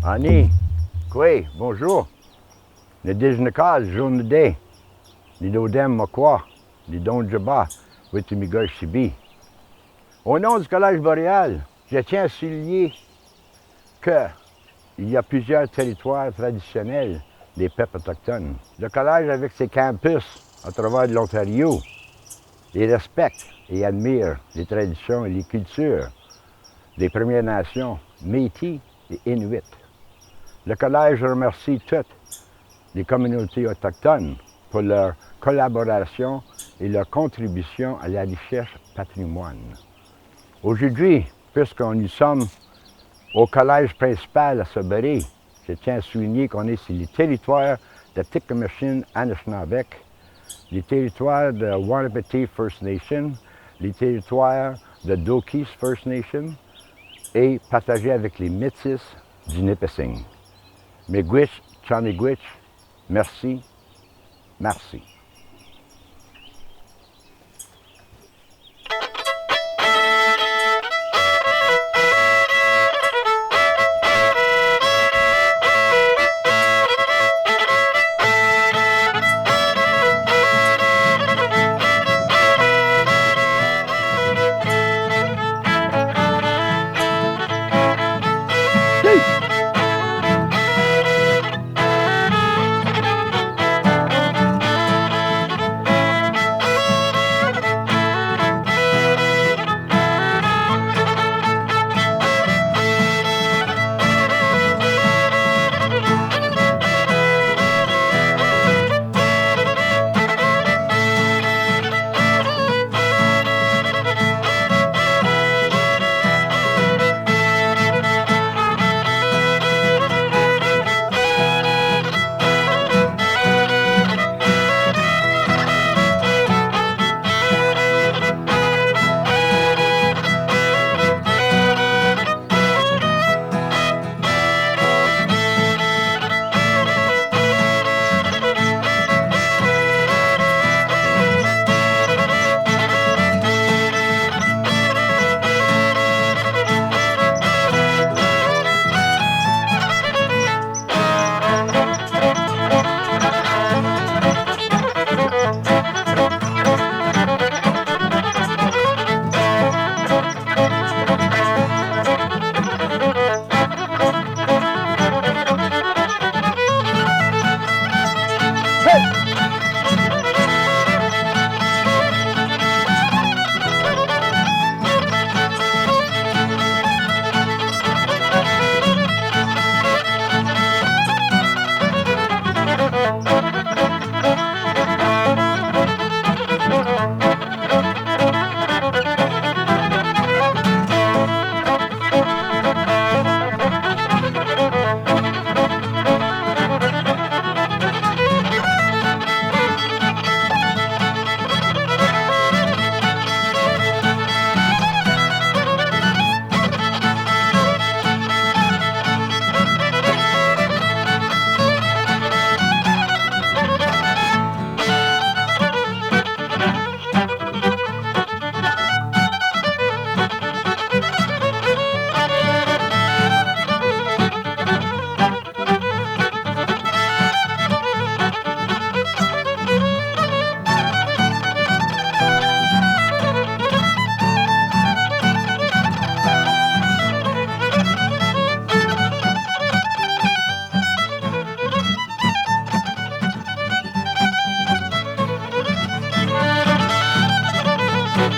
Annie, quoi, bonjour. Le déjeuner case, journée day. Les dodem makwa, les don jaba, witimigosh sibi. Au nom du Collège boréal, je tiens à souligner qu'il y a plusieurs territoires traditionnels des peuples autochtones. Le collège, avec ses campus à travers l'Ontario, il respecte et admire les traditions et les cultures des Premières Nations, Métis et Inuits. Le collège remercie toutes les communautés autochtones pour leur collaboration et leur contribution à la richesse patrimoine. Aujourd'hui, puisqu'on y sommes au collège principal à Sudbury, je tiens à souligner qu'on est sur les territoires de Tikamashin Anishinaabeg, les territoires de Wahnapitae First Nation, les territoires de Dokis First Nation et partagés avec les Métis du Nipissing. Miigwech, Chamigwech, merci, merci.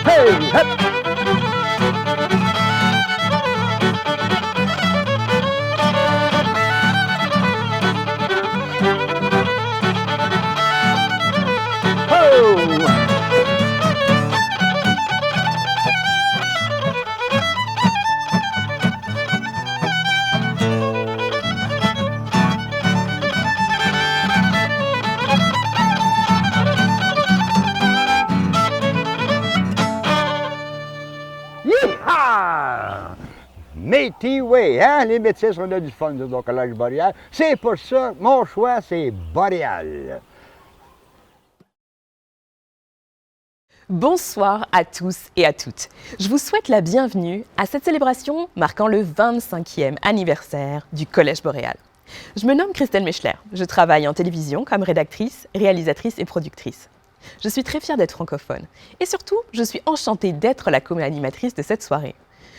Hey, hep. Ho! Yeehaw! Métis Way, hein? Les métis, on a du fun au Collège boréal. C'est pour ça, mon choix, c'est boréal. Bonsoir à tous et à toutes. Je vous souhaite la bienvenue à cette célébration marquant le 25e anniversaire du Collège Boréal. Je me nomme Christelle Mechler. Je travaille en télévision comme rédactrice, réalisatrice et productrice. Je suis très fière d'être francophone. Et surtout, je suis enchantée d'être la co-animatrice de cette soirée.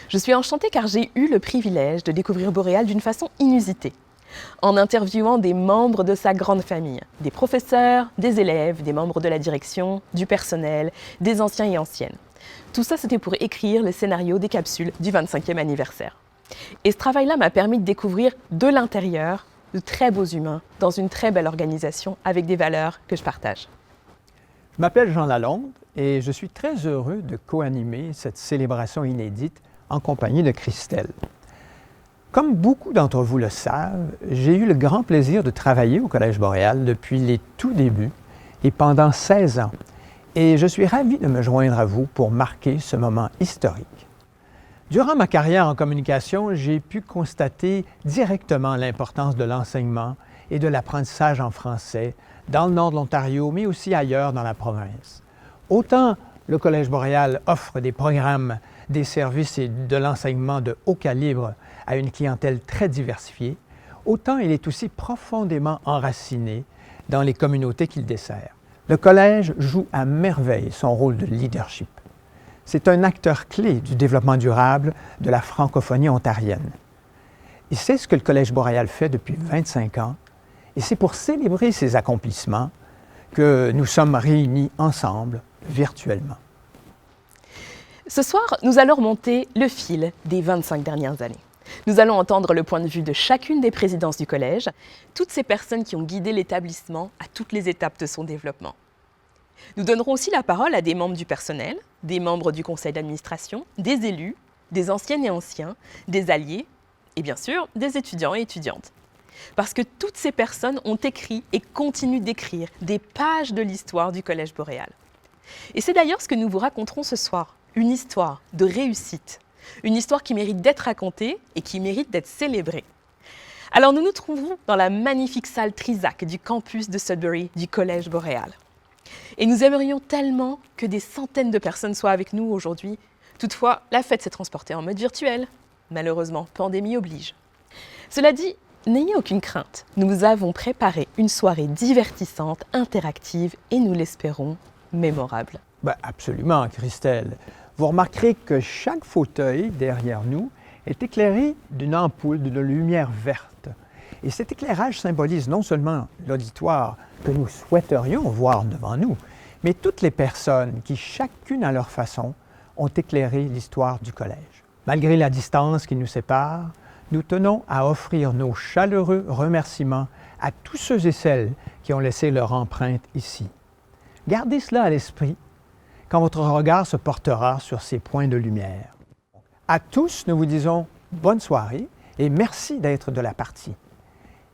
Je suis enchantée car j'ai eu le privilège de découvrir Boréal d'une façon inusitée. En interviewant des membres de sa grande famille, des professeurs, des élèves, des membres de la direction, du personnel, des anciens et anciennes. Tout ça, c'était pour écrire le scénario des capsules du 25e anniversaire. Et ce travail-là m'a permis de découvrir de l'intérieur de très beaux humains dans une très belle organisation avec des valeurs que je partage. Je m'appelle Jean Lalonde et je suis très heureux de co-animer cette célébration inédite en compagnie de Christelle. Comme beaucoup d'entre vous le savent, j'ai eu le grand plaisir de travailler au Collège Boréal depuis les tout débuts et pendant 16 ans. Et je suis ravi de me joindre à vous pour marquer ce moment historique. Durant ma carrière en communication, j'ai pu constater directement l'importance de l'enseignement et de l'apprentissage en français dans le nord de l'Ontario, mais aussi ailleurs dans la province. Autant le Collège Boréal offre des programmes, des services et de l'enseignement de haut calibre à une clientèle très diversifiée, autant il est aussi profondément enraciné dans les communautés qu'il dessert. Le Collège joue à merveille son rôle de leadership. C'est un acteur clé du développement durable de la francophonie ontarienne. Et c'est ce que le Collège Boréal fait depuis 25 ans, et c'est pour célébrer ses accomplissements que nous sommes réunis ensemble, virtuellement. Ce soir, nous allons remonter le fil des 25 dernières années. Nous allons entendre le point de vue de chacune des présidences du collège, toutes ces personnes qui ont guidé l'établissement à toutes les étapes de son développement. Nous donnerons aussi la parole à des membres du personnel, des membres du conseil d'administration, des élus, des anciennes et anciens, des alliés et bien sûr des étudiants et étudiantes. Parce que toutes ces personnes ont écrit et continuent d'écrire des pages de l'histoire du Collège Boréal. Et c'est d'ailleurs ce que nous vous raconterons ce soir, une histoire de réussite. Une histoire qui mérite d'être racontée et qui mérite d'être célébrée. Alors nous nous trouvons dans la magnifique salle Trisac du campus de Sudbury du Collège Boréal. Et nous aimerions tellement que des centaines de personnes soient avec nous aujourd'hui. Toutefois, la fête s'est transportée en mode virtuel. Malheureusement, pandémie oblige. Cela dit, n'ayez aucune crainte. Nous avons préparé une soirée divertissante, interactive et nous l'espérons mémorable. Absolument, Christelle. Vous remarquerez que chaque fauteuil derrière nous est éclairé d'une ampoule de lumière verte. Et cet éclairage symbolise non seulement l'auditoire que nous souhaiterions voir devant nous, mais toutes les personnes qui, chacune à leur façon, ont éclairé l'histoire du collège. Malgré la distance qui nous sépare, nous tenons à offrir nos chaleureux remerciements à tous ceux et celles qui ont laissé leur empreinte ici. Gardez cela à l'esprit quand votre regard se portera sur ces points de lumière. À tous, nous vous disons bonne soirée et merci d'être de la partie.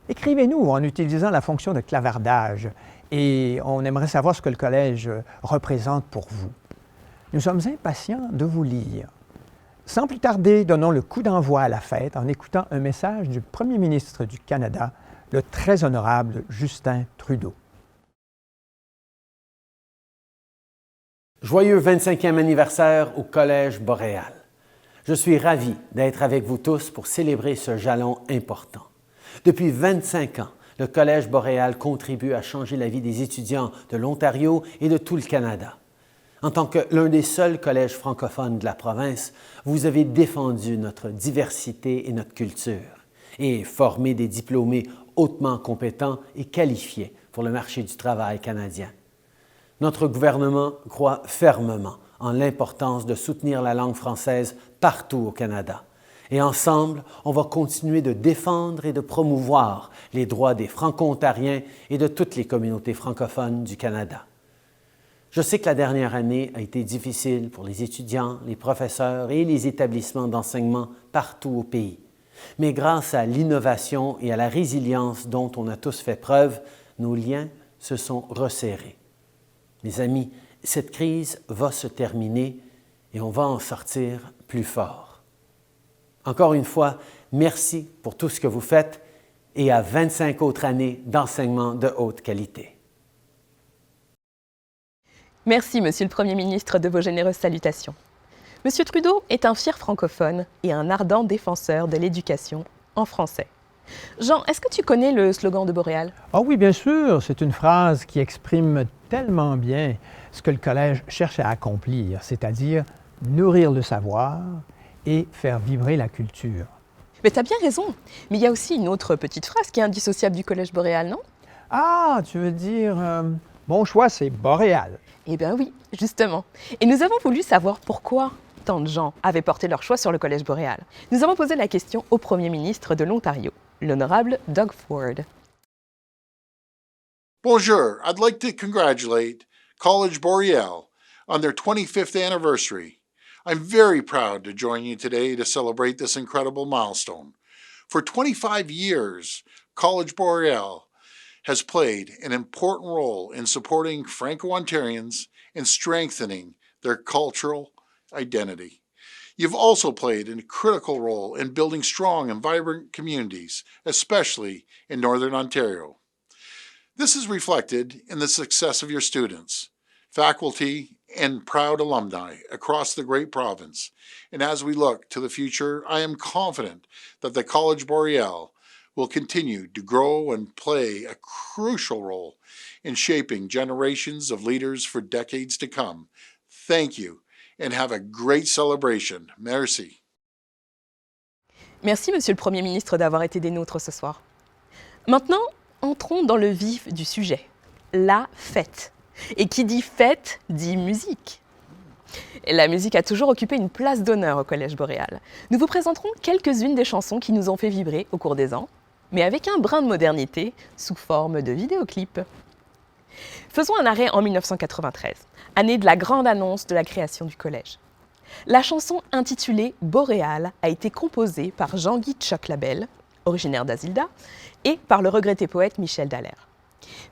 Écrivez-nous en utilisant la fonction de clavardage et on aimerait savoir ce que le collège représente pour vous. Nous sommes impatients de vous lire. Sans plus tarder, donnons le coup d'envoi à la fête en écoutant un message du Premier ministre du Canada, le très honorable Justin Trudeau. Joyeux 25e anniversaire au Collège Boréal. Je suis ravi d'être avec vous tous pour célébrer ce jalon important. Depuis 25 ans, le Collège Boréal contribue à changer la vie des étudiants de l'Ontario et de tout le Canada. En tant que l'un des seuls collèges francophones de la province, vous avez défendu notre diversité et notre culture et formé des diplômés hautement compétents et qualifiés pour le marché du travail canadien. Notre gouvernement croit fermement en l'importance de soutenir la langue française partout au Canada. Et ensemble, on va continuer de défendre et de promouvoir les droits des Franco-Ontariens et de toutes les communautés francophones du Canada. Je sais que la dernière année a été difficile pour les étudiants, les professeurs et les établissements d'enseignement partout au pays. Mais grâce à l'innovation et à la résilience dont on a tous fait preuve, nos liens se sont resserrés. Mes amis, cette crise va se terminer et on va en sortir plus fort. Encore une fois, merci pour tout ce que vous faites et à 25 autres années d'enseignement de haute qualité. Merci, Monsieur le Premier ministre, de vos généreuses salutations. Monsieur Trudeau est un fier francophone et un ardent défenseur de l'éducation en français. Jean, est-ce que tu connais le slogan de Boréal? Ah oui, bien sûr, c'est une phrase qui exprime tellement bien ce que le collège cherche à accomplir, c'est-à-dire nourrir le savoir et faire vibrer la culture. Mais tu as bien raison. Mais il y a aussi une autre petite phrase qui est indissociable du Collège Boréal, non? Ah, tu veux dire, bon choix, c'est Boréal. Eh bien oui, justement. Et nous avons voulu savoir pourquoi tant de gens avaient porté leur choix sur le Collège Boréal. Nous avons posé la question au Premier ministre de l'Ontario, l'honorable Doug Ford. Bonjour, I'd like to congratulate College Boreal on their 25th anniversary. I'm very proud to join you today to celebrate this incredible milestone. For 25 years, College Boreal has played an important role in supporting Franco-Ontarians and strengthening their cultural identity. You've also played a critical role in building strong and vibrant communities, especially in Northern Ontario. This is reflected in the success of your students, faculty, and proud alumni across the great province. And as we look to the future, I am confident that the College Boreal will continue to grow and play a crucial role in shaping generations of leaders for decades to come. Thank you, and have a great celebration. Merci. Merci, Monsieur le Premier ministre, d'avoir été des nôtres ce soir. Maintenant, entrons dans le vif du sujet, la fête. Et qui dit fête, dit musique. Et la musique a toujours occupé une place d'honneur au Collège Boréal. Nous vous présenterons quelques-unes des chansons qui nous ont fait vibrer au cours des ans, mais avec un brin de modernité sous forme de vidéoclip. Faisons un arrêt en 1993, année de la grande annonce de la création du collège. La chanson intitulée Boréal a été composée par Jean-Guy Tchoc Labelle, originaire d'Azilda, et par le regretté poète Michel Dallaire.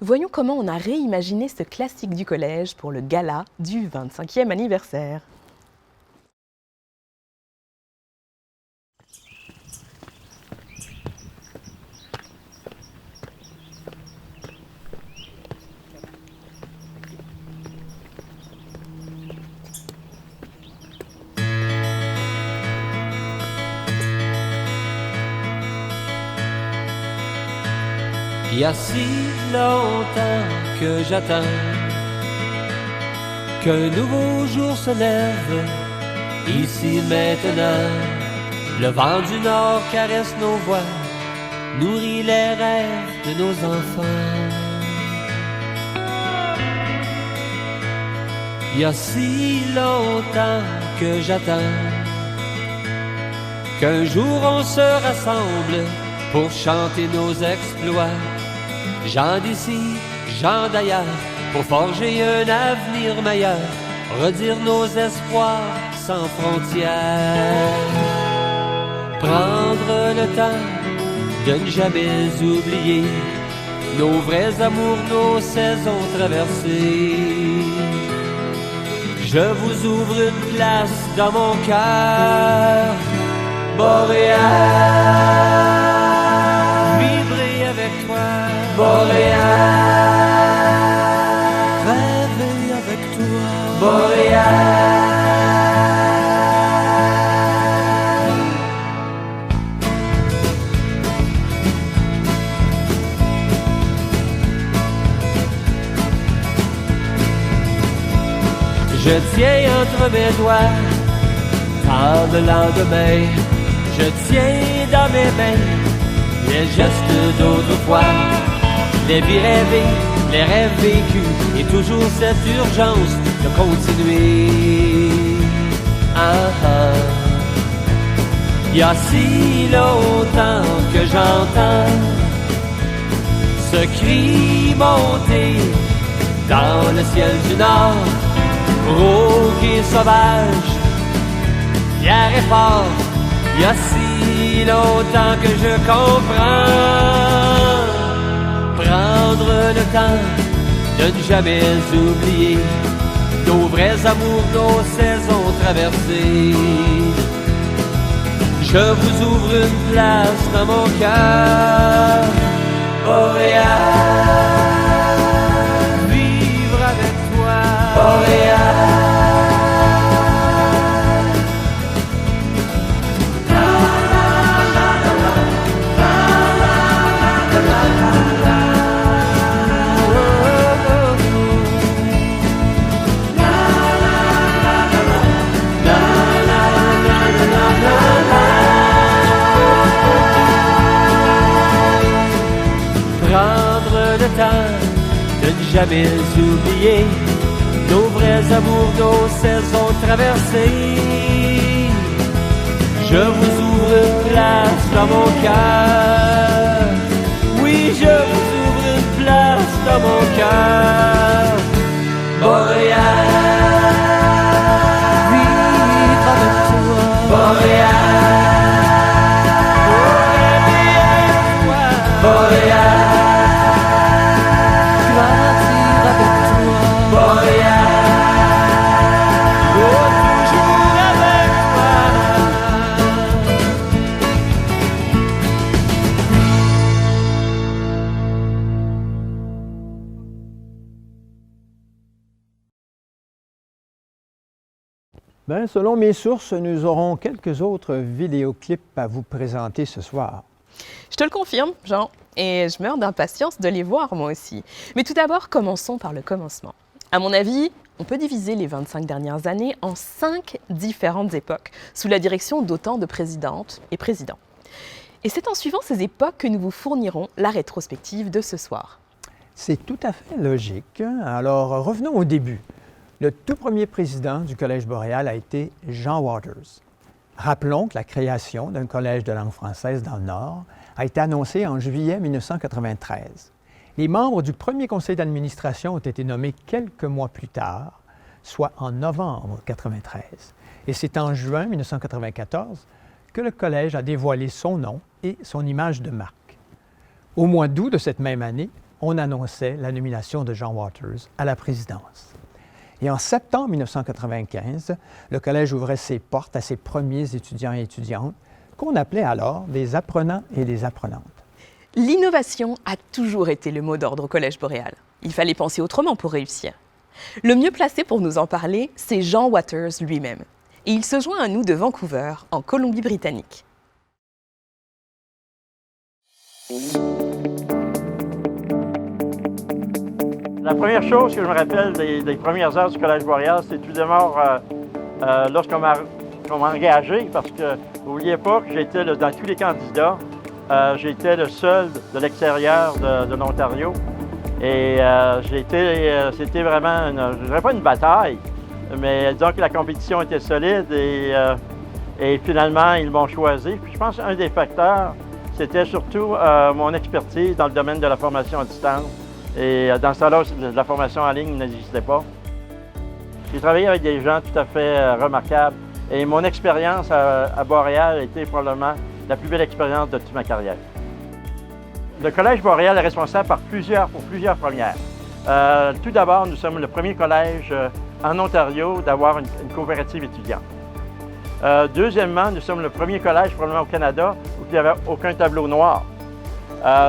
Voyons comment on a réimaginé ce classique du collège pour le gala du 25e anniversaire. Il y a si longtemps que j'attends qu'un nouveau jour se lève, ici maintenant. Le vent du nord caresse nos voix, nourrit les rêves de nos enfants. Il y a si longtemps que j'attends qu'un jour on se rassemble pour chanter nos exploits. Gens d'ici, gens d'ailleurs, pour forger un avenir meilleur, redire nos espoirs sans frontières. Prendre le temps de ne jamais oublier nos vrais amours, nos saisons traversées. Je vous ouvre une place dans mon cœur, Boréal. Vibrer avec toi, Boréal. Rêver avec toi, Boréal. Je tiens entre mes doigts tant de lendemain. Je tiens dans mes mains les gestes d'autrefois, les vies rêvées, les rêves vécus, et toujours cette urgence de continuer. Il y a si longtemps que j'entends ce cri monter dans le ciel du nord, rauque et sauvage, fier et fort. Il y a si longtemps que je comprends. Prendre le temps de ne jamais oublier nos vrais amours, nos saisons traversées. Je vous ouvre une place dans mon cœur, Boréal. Vivre avec toi, Boréal. jamais oublié nos vrais amours, nos saisons traversées. Je vous ouvre une place dans mon cœur. Oui, je vous ouvre une place dans mon cœur. Montréal, vivre avec toi. Montréal, Montréal, grandir avec toi. Montréal, toujours avec Bien, selon mes sources, nous aurons quelques autres vidéoclips à vous présenter ce soir. Je te le confirme, Jean, et je meurs d'impatience de les voir moi aussi. Mais tout d'abord, commençons par le commencement. À mon avis, on peut diviser les 25 dernières années en 5 différentes époques, sous la direction d'autant de présidentes et présidents. Et c'est en suivant ces époques que nous vous fournirons la rétrospective de ce soir. C'est tout à fait logique. Alors, revenons au début. Le tout premier président du Collège boréal a été Jean Waters. Rappelons que la création d'un collège de langue française dans le Nord a été annoncée en juillet 1993. Les membres du premier conseil d'administration ont été nommés quelques mois plus tard, soit en novembre 1993. Et c'est en juin 1994 que le collège a dévoilé son nom et son image de marque. Au mois d'août de cette même année, on annonçait la nomination de Jean Waters à la présidence. Et en septembre 1995, le collège ouvrait ses portes à ses premiers étudiants et étudiantes, qu'on appelait alors des apprenants et des apprenantes. L'innovation a toujours été le mot d'ordre au Collège boréal. Il fallait penser autrement pour réussir. Le mieux placé pour nous en parler, c'est Jean Waters lui-même. Et il se joint à nous de Vancouver, en Colombie-Britannique. La première chose que je me rappelle des premières heures du Collège boréal, c'est tout d'abord lorsqu'on m'a engagé, parce que n'oubliez pas que j'étais dans tous les candidats, j'étais le seul de l'extérieur de l'Ontario. Et c'était vraiment, je dirais pas une bataille, mais disons que la compétition était solide et finalement, ils m'ont choisi. Puis je pense qu'un des facteurs, c'était surtout mon expertise dans le domaine de la formation à distance. Et dans ce temps-là, la formation en ligne n'existait pas. J'ai travaillé avec des gens tout à fait remarquables et mon expérience à Boréal a été probablement la plus belle expérience de toute ma carrière. Le Collège boréal est responsable pour plusieurs premières. Tout d'abord, nous sommes le premier collège en Ontario d'avoir une coopérative étudiante. Deuxièmement, nous sommes le premier collège probablement au Canada où il n'y avait aucun tableau noir.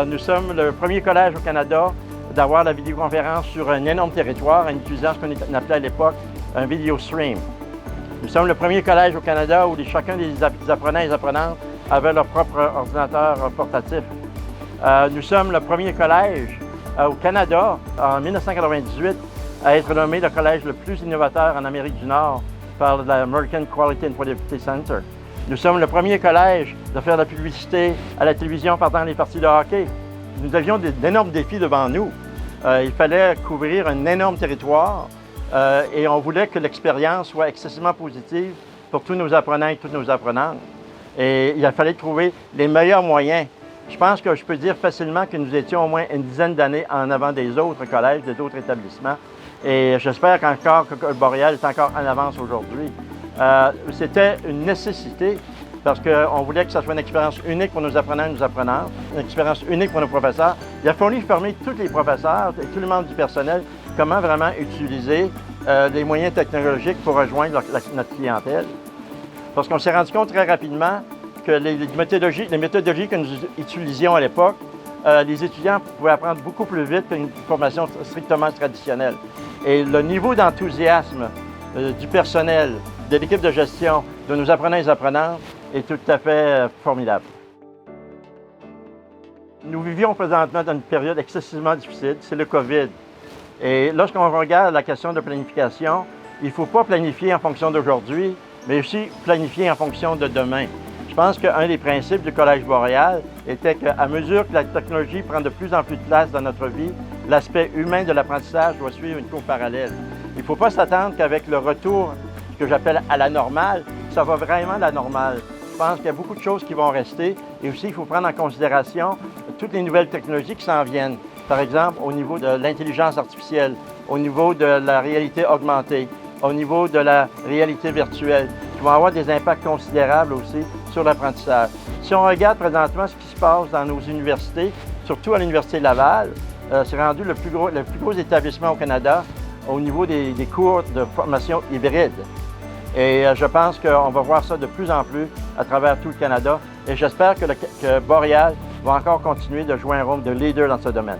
Nous sommes le premier collège au Canada d'avoir la vidéoconférence sur un énorme territoire en utilisant ce qu'on appelait à l'époque un video stream. Nous sommes le premier collège au Canada où chacun des apprenants et des apprenantes avait leur propre ordinateur portatif. Nous sommes le premier collège au Canada en 1998 à être nommé le collège le plus innovateur en Amérique du Nord par l'American Quality and Productivity Center. Nous sommes le premier collège de faire de la publicité à la télévision pendant les parties de hockey. Nous avions d'énormes défis devant nous. Il fallait couvrir un énorme territoire et on voulait que l'expérience soit excessivement positive pour tous nos apprenants et toutes nos apprenantes. Et il a fallu trouver les meilleurs moyens. Je pense que je peux dire facilement que nous étions au moins une dizaine d'années en avant des autres collèges, des autres établissements. Et j'espère qu'encore que le Boréal est encore en avance aujourd'hui. C'était une nécessité parce qu'on voulait que ça soit une expérience unique pour nos apprenants et nos apprenantes, une expérience unique pour nos professeurs. Il a fallu former tous les professeurs et tous les membres du personnel comment vraiment utiliser les moyens technologiques pour rejoindre notre clientèle. Parce qu'on s'est rendu compte très rapidement que les méthodologies que nous utilisions à l'époque, les étudiants pouvaient apprendre beaucoup plus vite qu'une formation strictement traditionnelle. Et le niveau d'enthousiasme du personnel, de l'équipe de gestion, de nos apprenants et apprenantes est tout à fait formidable. Nous vivions présentement dans une période excessivement difficile, c'est le COVID. Et lorsqu'on regarde la question de planification, il ne faut pas planifier en fonction d'aujourd'hui, mais aussi planifier en fonction de demain. Je pense qu'un des principes du Collège boréal était qu'à mesure que la technologie prend de plus en plus de place dans notre vie, l'aspect humain de l'apprentissage doit suivre une courbe parallèle. Il ne faut pas s'attendre qu'avec le retour, que j'appelle à la normale, ça va vraiment à la normale. Je pense qu'il y a beaucoup de choses qui vont rester et aussi il faut prendre en considération toutes les nouvelles technologies qui s'en viennent. Par exemple, au niveau de l'intelligence artificielle, au niveau de la réalité augmentée, au niveau de la réalité virtuelle, qui vont avoir des impacts considérables aussi sur l'apprentissage. Si on regarde présentement ce qui se passe dans nos universités, surtout à l'Université Laval, c'est rendu le plus gros établissement au Canada au niveau des cours de formation hybride. Et je pense qu'on va voir ça de plus en plus à travers tout le Canada. Et j'espère que Boréal va encore continuer de jouer un rôle de leader dans ce domaine.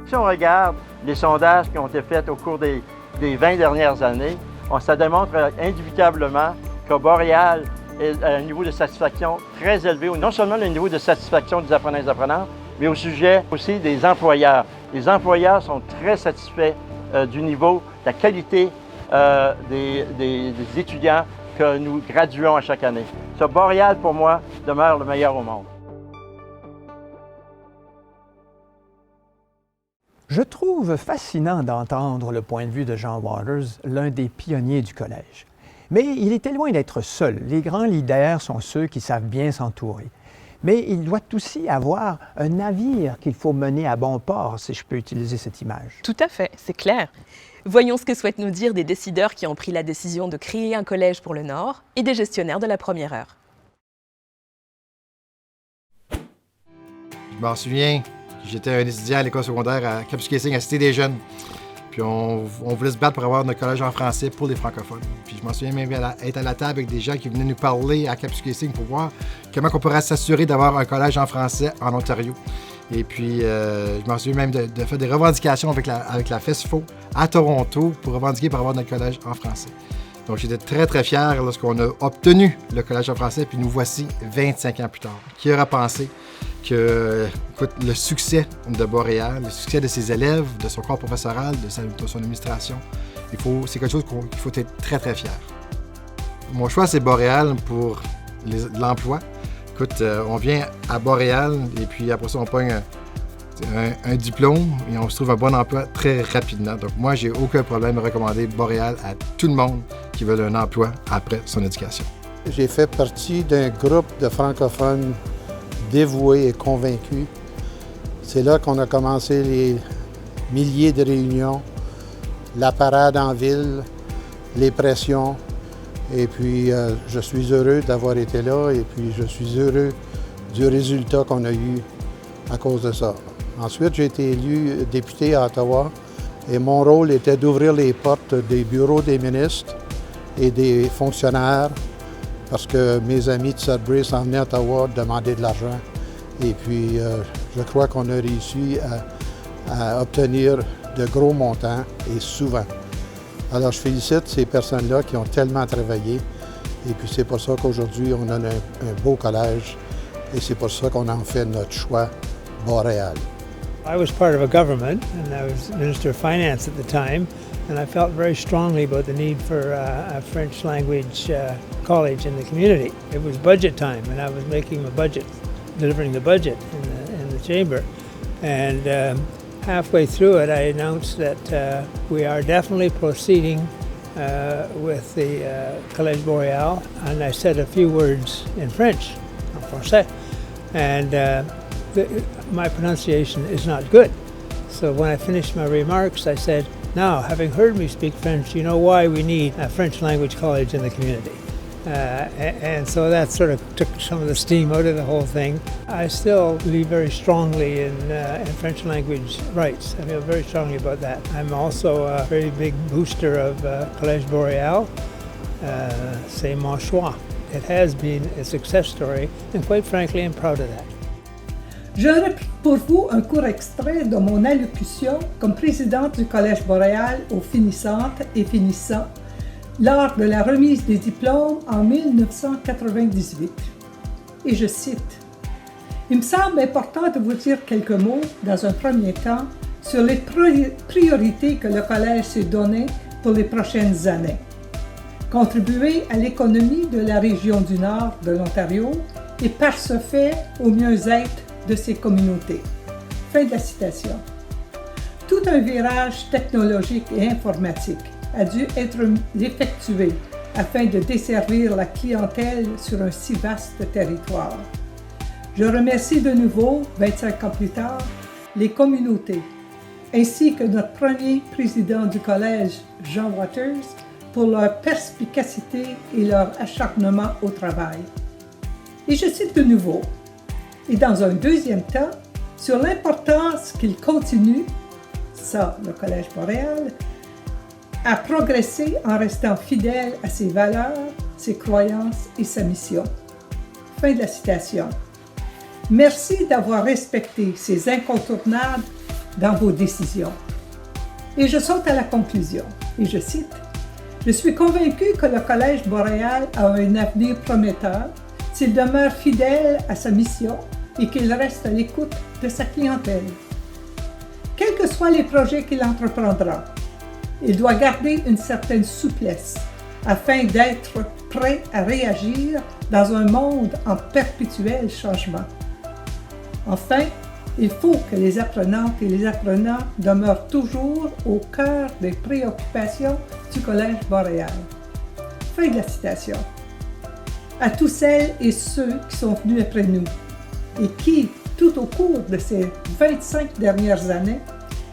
Si on regarde les sondages qui ont été faits au cours des 20 dernières années, ça démontre indubitablement que Boréal est à un niveau de satisfaction très élevé, non seulement le niveau de satisfaction des apprenants et des apprenantes, mais au sujet aussi des employeurs. Les employeurs sont très satisfaits du niveau, de la qualité des étudiants que nous graduons à chaque année. Ce Boréal, pour moi, demeure le meilleur au monde. Je trouve fascinant d'entendre le point de vue de Jean Waters, l'un des pionniers du collège. Mais il était loin d'être seul. Les grands leaders sont ceux qui savent bien s'entourer. Mais il doit aussi avoir un navire qu'il faut mener à bon port, si je peux utiliser cette image. Tout à fait, c'est clair. Voyons ce que souhaitent nous dire des décideurs qui ont pris la décision de créer un collège pour le Nord et des gestionnaires de la première heure. Je m'en souviens, j'étais un étudiant à l'école secondaire à Kapuskasing, à Cité des Jeunes. Puis on voulait se battre pour avoir notre collège en français pour les francophones. Puis je m'en souviens même être à la table avec des gens qui venaient nous parler à Kapuskasing pour voir comment on pourrait s'assurer d'avoir un collège en français en Ontario. Et puis, je m'en souviens même de faire des revendications avec la FESFO à Toronto pour revendiquer pour avoir notre collège en français. Donc, j'étais très, très fier lorsqu'on a obtenu le collège en français, puis nous voici 25 ans plus tard. Qui aurait pensé que, écoute, le succès de Boréal, le succès de ses élèves, de son corps professoral, de son administration, c'est quelque chose qu'il faut être très, très fier. Mon choix, c'est Boréal pour l'emploi. Écoute, on vient à Boréal et puis après ça, on pogne un diplôme et on se trouve un bon emploi très rapidement. Donc moi, j'ai aucun problème à recommander Boréal à tout le monde qui veut un emploi après son éducation. J'ai fait partie d'un groupe de francophones dévoués et convaincus. C'est là qu'on a commencé les milliers de réunions, la parade en ville, les pressions. Et puis, je suis heureux d'avoir été là et puis je suis heureux du résultat qu'on a eu à cause de ça. Ensuite, j'ai été élu député à Ottawa et mon rôle était d'ouvrir les portes des bureaux des ministres et des fonctionnaires parce que mes amis de Sudbury s'en venaient à Ottawa demander de l'argent. Et puis, je crois qu'on a réussi à obtenir de gros montants et souvent. Alors, je félicite ces personnes-là qui ont tellement travaillé. Et puis, c'est pour ça qu'aujourd'hui, on a un beau collège. Et c'est pour ça qu'on en fait notre choix Boréal. I was part of a government, and I was Minister of Finance at the time, and I felt very strongly about the need for a French language college in the community. It was budget time, and I was making the budget, delivering the budget in the chamber. And halfway through it, I announced that we are definitely proceeding with the Collège Boréal, and I said a few words in French, en français, and my pronunciation is not good. So when I finished my remarks, I said, now, having heard me speak French, you know why we need a French language college in the community. And so that sort of took some of the steam out of the whole thing. I still believe very strongly in French language rights. I feel very strongly about that. I'm also a very big booster of Collège Boréal. C'est mon choix. It has been a success story, and quite frankly, I'm proud of that. Je reprends pour vous un court extrait de mon allocution comme présidente du Collège Boréal aux finissantes et finissants lors de la remise des diplômes en 1998. Et je cite, « Il me semble important de vous dire quelques mots, dans un premier temps, sur les priorités que le Collège s'est données pour les prochaines années. Contribuer à l'économie de la région du Nord de l'Ontario et par ce fait au mieux-être de ses communautés. » Fin de la citation. Tout un virage technologique et informatique a dû être effectué afin de desservir la clientèle sur un si vaste territoire. Je remercie de nouveau, 25 ans plus tard, les communautés, ainsi que notre premier président du collège, Jean Waters, pour leur perspicacité et leur acharnement au travail. Et je cite de nouveau, et dans un deuxième temps, sur l'importance qu'il continue, ça, le Collège Boréal, à progresser en restant fidèle à ses valeurs, ses croyances et sa mission. Fin de la citation. Merci d'avoir respecté ces incontournables dans vos décisions. Et je saute à la conclusion, et je cite, « Je suis convaincu que le Collège Boréal a un avenir prometteur s'il demeure fidèle à sa mission et qu'il reste à l'écoute de sa clientèle. Quels que soient les projets qu'il entreprendra, il doit garder une certaine souplesse afin d'être prêt à réagir dans un monde en perpétuel changement. Enfin, il faut que les apprenantes et les apprenants demeurent toujours au cœur des préoccupations du Collège Boréal. » Fin de la citation. À tous celles et ceux qui sont venus après nous et qui, tout au cours de ces 25 dernières années,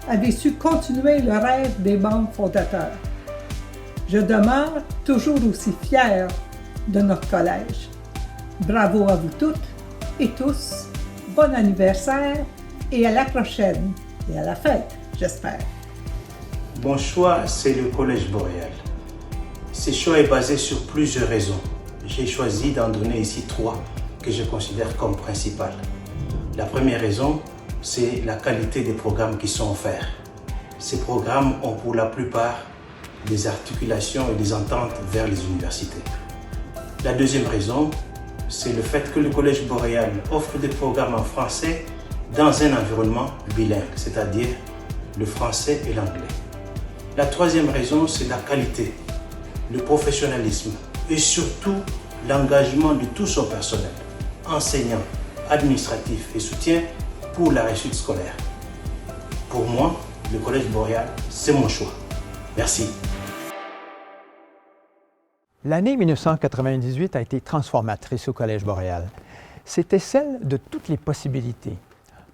avaient su continuer le rêve des membres fondateurs. Je demeure toujours aussi fière de notre collège. Bravo à vous toutes et tous. Bon anniversaire et à la prochaine et à la fête, j'espère. Mon choix, c'est le Collège Boréal. Ce choix est basé sur plusieurs raisons. J'ai choisi d'en donner ici 3 que je considère comme principales. La première raison, c'est la qualité des programmes qui sont offerts. Ces programmes ont pour la plupart des articulations et des ententes vers les universités. La deuxième raison, c'est le fait que le Collège Boréal offre des programmes en français dans un environnement bilingue, c'est-à-dire le français et l'anglais. La troisième raison, c'est la qualité, le professionnalisme et surtout l'engagement de tout son personnel, enseignants, administratifs et soutien pour la réussite scolaire. Pour moi, le Collège Boréal, c'est mon choix. Merci. L'année 1998 a été transformatrice au Collège Boréal. C'était celle de toutes les possibilités.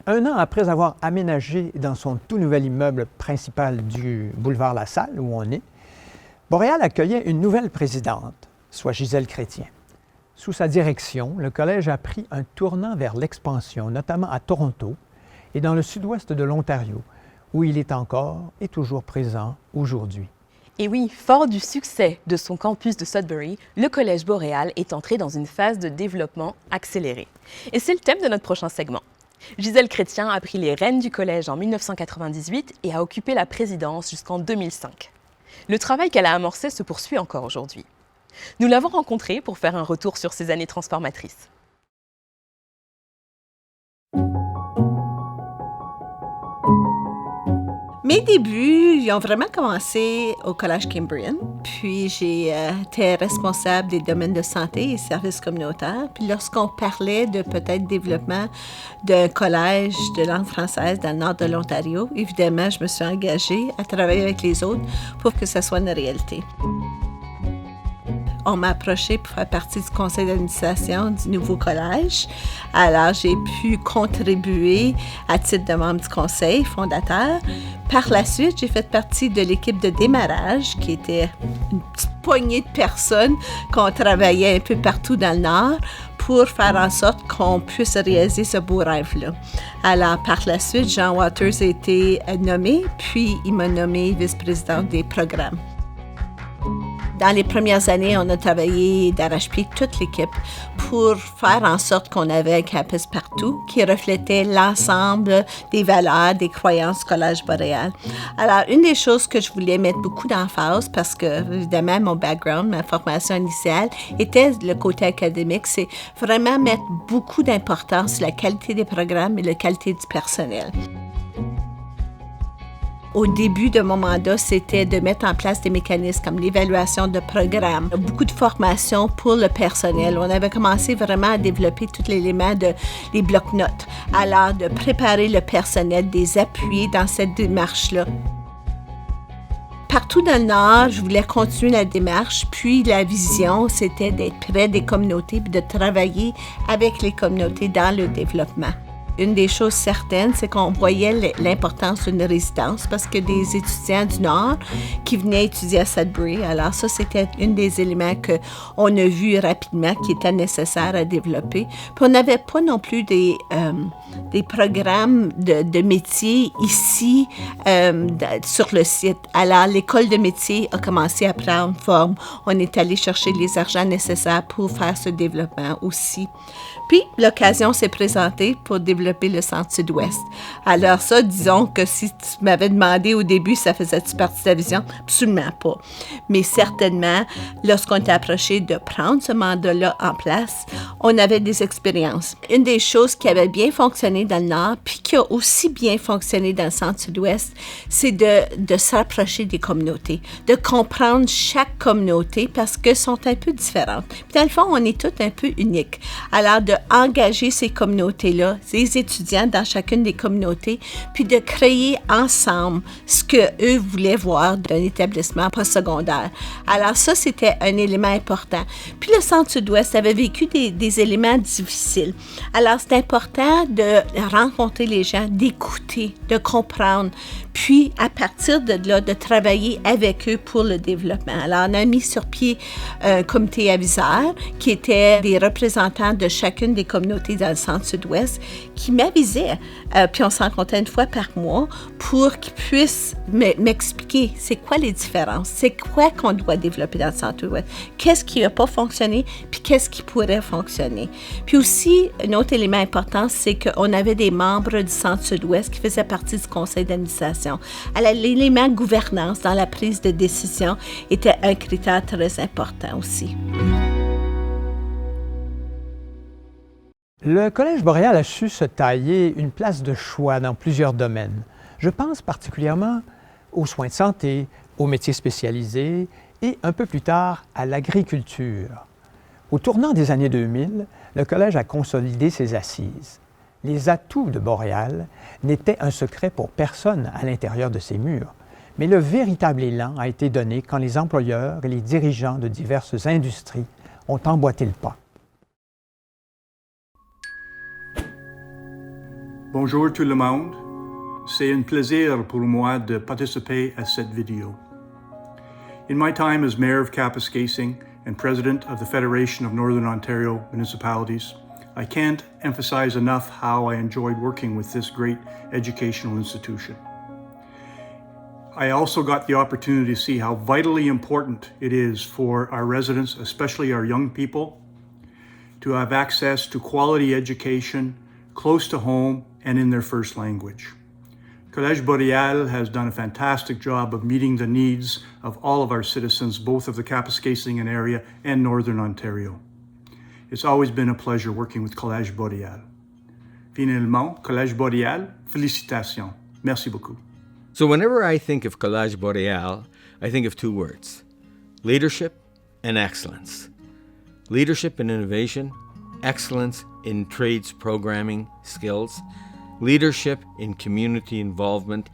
Un an après avoir aménagé dans son tout nouvel immeuble principal du boulevard La Salle, où on est, Boréal accueillait une nouvelle présidente, soit Gisèle Chrétien. Sous sa direction, le collège a pris un tournant vers l'expansion, notamment à Toronto et dans le sud-ouest de l'Ontario, où il est encore et toujours présent aujourd'hui. Et oui, fort du succès de son campus de Sudbury, le Collège Boréal est entré dans une phase de développement accéléré. Et c'est le thème de notre prochain segment. Gisèle Chrétien a pris les rênes du collège en 1998 et a occupé la présidence jusqu'en 2005. Le travail qu'elle a amorcé se poursuit encore aujourd'hui. Nous l'avons rencontrée pour faire un retour sur ces années transformatrices. Mes débuts, ils ont vraiment commencé au Collège Cambrian. Puis j'ai été responsable des domaines de santé et services communautaires. Puis lorsqu'on parlait de peut-être développement d'un collège de langue française dans le nord de l'Ontario, évidemment, je me suis engagée à travailler avec les autres pour que ça soit une réalité. On m'a approché pour faire partie du conseil d'administration du nouveau collège. Alors, j'ai pu contribuer à titre de membre du conseil fondateur. Par la suite, j'ai fait partie de l'équipe de démarrage, qui était une petite poignée de personnes qu'on travaillait un peu partout dans le Nord pour faire en sorte qu'on puisse réaliser ce beau rêve-là. Alors, par la suite, Jean Waters a été nommé, puis il m'a nommé vice-présidente des programmes. Dans les premières années, on a travaillé d'arrache-pied toute l'équipe pour faire en sorte qu'on avait un campus partout qui reflétait l'ensemble des valeurs, des croyances du Collège Boréal. Alors, une des choses que je voulais mettre beaucoup d'emphase, parce que, évidemment, mon background, ma formation initiale, était le côté académique, c'est vraiment mettre beaucoup d'importance sur la qualité des programmes et la qualité du personnel. Au début de mon mandat, c'était de mettre en place des mécanismes comme l'évaluation de programmes, beaucoup de formation pour le personnel. On avait commencé vraiment à développer tous les éléments des blocs-notes, alors de préparer le personnel, des appuyer dans cette démarche-là. Partout dans le Nord, je voulais continuer la démarche, puis la vision, c'était d'être près des communautés et de travailler avec les communautés dans le développement. Une des choses certaines, c'est qu'on voyait l'importance d'une résidence parce que des étudiants du Nord qui venaient étudier à Sudbury, alors ça, c'était un des éléments qu'on a vu rapidement qui était nécessaire à développer. Puis on n'avait pas non plus des programmes de métier ici sur le site. Alors, l'école de métier a commencé à prendre forme. On est allé chercher les argents nécessaires pour faire ce développement aussi. Puis, l'occasion s'est présentée pour développer le Centre Sud-Ouest. Alors ça, disons que si tu m'avais demandé au début, ça faisait-tu partie de ta vision? Absolument pas. Mais certainement, lorsqu'on était approché de prendre ce mandat-là en place, on avait des expériences. Une des choses qui avait bien fonctionné dans le Nord, puis qui a aussi bien fonctionné dans le Centre Sud-Ouest, c'est de se rapprocher des communautés, de comprendre chaque communauté parce qu'elles sont un peu différentes. Puis dans le fond, on est tous un peu uniques. Alors, d'engager ces communautés-là, ces étudiants dans chacune des communautés, puis de créer ensemble ce qu'eux voulaient voir d'un établissement postsecondaire. Alors ça, c'était un élément important. Puis le Centre Sud-Ouest avait vécu des éléments difficiles. Alors c'est important de rencontrer les gens, d'écouter, de comprendre, puis à partir de là, de travailler avec eux pour le développement. Alors on a mis sur pied un comité aviseur qui était des représentants de chacune des communautés dans le Centre Sud-Ouest qui m'avisaient, puis on s'en rencontrait une fois par mois pour qu'ils puissent m'expliquer c'est quoi les différences, c'est quoi qu'on doit développer dans le Centre Sud-Ouest, qu'est-ce qui n'a pas fonctionné, puis qu'est-ce qui pourrait fonctionner. Puis aussi, un autre élément important, c'est qu'on avait des membres du Centre Sud-Ouest qui faisaient partie du conseil d'administration. Alors, l'élément gouvernance dans la prise de décision était un critère très important aussi. Le Collège boréal a su se tailler une place de choix dans plusieurs domaines. Je pense particulièrement aux soins de santé, aux métiers spécialisés et un peu plus tard à l'agriculture. Au tournant des années 2000, le Collège a consolidé ses assises. Les atouts de Boréal n'étaient un secret pour personne à l'intérieur de ses murs, mais le véritable élan a été donné quand les employeurs et les dirigeants de diverses industries ont emboîté le pas. Bonjour tout le monde, c'est un plaisir pour moi de participer à cette vidéo. In my time as Mayor of Kapuskasing and President of the Federation of Northern Ontario Municipalities, I can't emphasize enough how I enjoyed working with this great educational institution. I also got the opportunity to see how vitally important it is for our residents, especially our young people, to have access to quality education close to home and in their first language. Collège Boréal has done a fantastic job of meeting the needs of all of our citizens, both of the Kapuskasing area and Northern Ontario. It's always been a pleasure working with Collège Boréal. Finalement, Collège Boréal, félicitations. Merci beaucoup. So whenever I think of Collège Boréal, I think of two words: leadership and excellence. Leadership in innovation, excellence in trades programming skills, leadership in community involvement,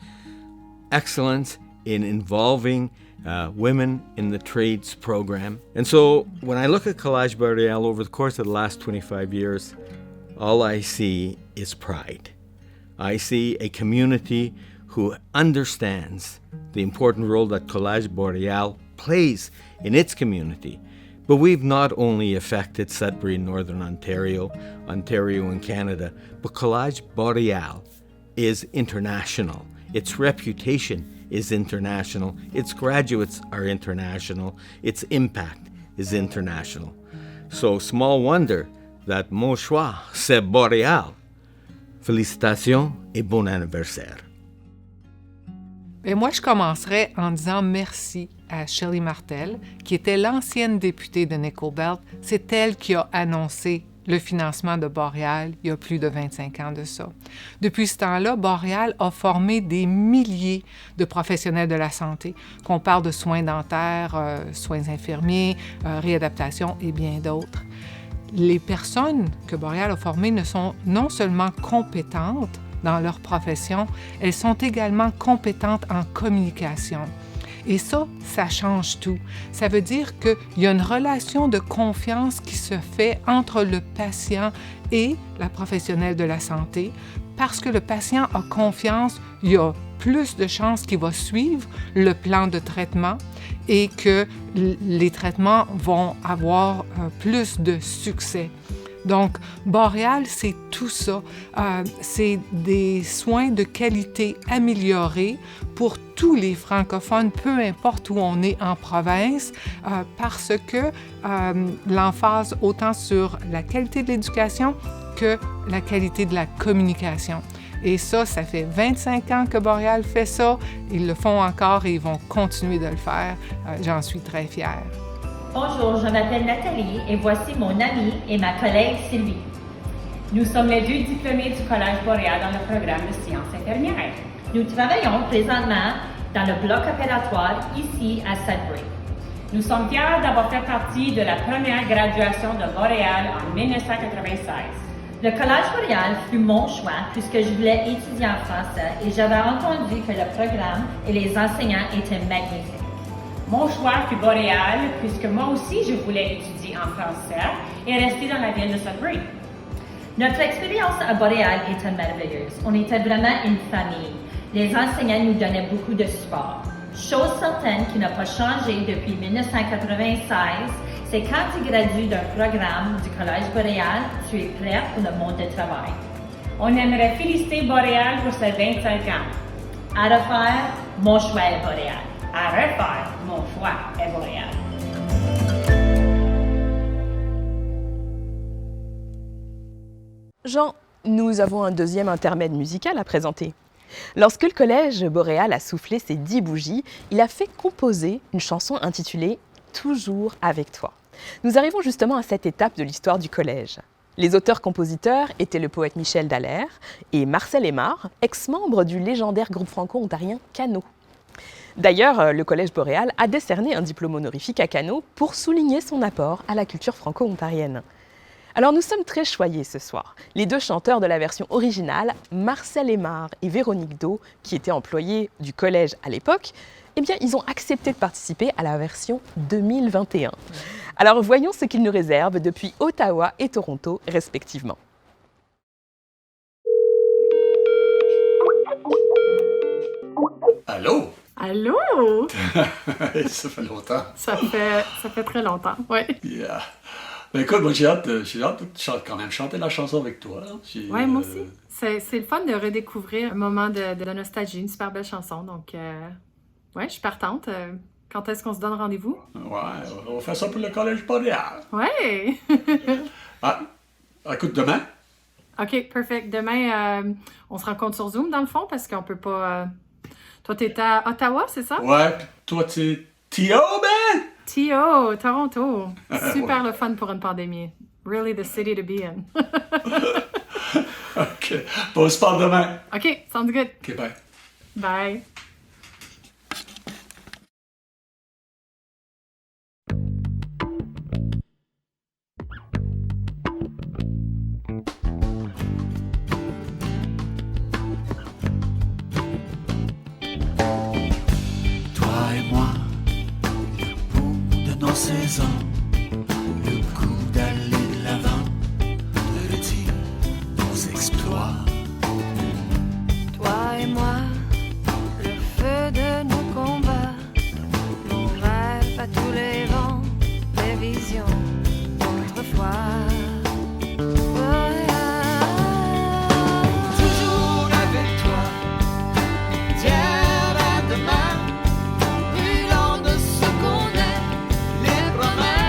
excellence in involving women in the trades program. And so when I look at Collège Boréal over the course of the last 25 years, all I see is pride. I see a community who understands the important role that Collège Boréal plays in its community. But we've not only affected Sudbury, Northern Ontario, Ontario and Canada, but Collège Boréal is international. Its reputation is international. Its graduates are international. Its impact is international. So small wonder that mon choix, c'est Boréal. Félicitations et bon anniversaire. Et moi, je commencerai en disant merci à Shelley Martel, qui était l'ancienne députée de Nickel Belt. C'est elle qui a annoncé le financement de Boréal il y a plus de 25 ans de ça. Depuis ce temps-là, Boréal a formé des milliers de professionnels de la santé, qu'on parle de soins dentaires, soins infirmiers, réadaptation et bien d'autres. Les personnes que Boréal a formées ne sont non seulement compétentes dans leur profession, elles sont également compétentes en communication. Et ça change tout. Ça veut dire qu'il y a une relation de confiance qui se fait entre le patient et la professionnelle de la santé. Parce que le patient a confiance, il y a plus de chances qu'il va suivre le plan de traitement et que les traitements vont avoir plus de succès. Donc, Boréal, c'est tout ça. C'est des soins de qualité améliorés pour tous les francophones, peu importe où on est en province, parce que l'emphase autant sur la qualité de l'éducation que la qualité de la communication. Et ça fait 25 ans que Boréal fait ça. Ils le font encore et ils vont continuer de le faire. J'en suis très fière. Bonjour, je m'appelle Nathalie et voici mon amie et ma collègue Sylvie. Nous sommes les deux diplômés du Collège Boréal dans le programme de sciences infirmières. Nous travaillons présentement dans le bloc opératoire ici à Sudbury. Nous sommes fiers d'avoir fait partie de la première graduation de Boréal en 1996. Le Collège Boréal fut mon choix puisque je voulais étudier en français et j'avais entendu que le programme et les enseignants étaient magnifiques. Mon choix fut Boréal puisque moi aussi je voulais étudier en français et rester dans la ville de Sudbury. Notre expérience à Boréal était merveilleuse. On était vraiment une famille. Les enseignants nous donnaient beaucoup de support. Chose certaine qui n'a pas changé depuis 1996, c'est quand tu gradues d'un programme du Collège Boréal, tu es prêt pour le monde du travail. On aimerait féliciter Boréal pour ses 25 ans. À refaire, mon choix est Boréal. À refaire, mon choix est Boréal. Jean, nous avons un deuxième intermède musical à présenter. Lorsque le Collège Boréal a soufflé ses 10 bougies, il a fait composer une chanson intitulée « Toujours avec toi ». Nous arrivons justement à cette étape de l'histoire du collège. Les auteurs-compositeurs étaient le poète Michel Dallaire et Marcel Aymard, ex-membre du légendaire groupe franco-ontarien Cano. D'ailleurs, le Collège Boréal a décerné un diplôme honorifique à Cano pour souligner son apport à la culture franco-ontarienne. Alors nous sommes très choyés ce soir. Les deux chanteurs de la version originale, Marcel Aymard et Véronique Do, qui étaient employés du collège à l'époque, eh bien, ils ont accepté de participer à la version 2021. Alors voyons ce qu'ils nous réservent depuis Ottawa et Toronto, respectivement. Allô? Allô? Ça fait longtemps. Ça fait très longtemps, oui. Yeah. Ben écoute, moi j'ai hâte de quand même chanter la chanson avec toi. Oui, moi aussi. C'est le fun de redécouvrir un moment de nostalgie, une super belle chanson. Donc, ouais, je suis partante. Quand est-ce qu'on se donne rendez-vous? Ouais, on va faire ça pour le Collège Boréal. Ouais! Écoute, demain? OK, perfect. Demain, on se rencontre sur Zoom, dans le fond, parce qu'on peut pas... Toi, t'es à Ottawa, c'est ça? Ouais, toi, t'es T.O., man! T.O., Toronto. Super le fun pour une pandémie. Really the city to be in. OK. Bon, on se parle demain. OK, sounds good. OK, bye. Bye. Saison, le goût d'aller de l'avant, de redire nos exploits. Toi et moi, le feu de nos combats, nos rêves à tous les vents, les visions d'autrefois. Toujours avec toi, d'hier à demain, brûlant de ce qu'on est. Les promesses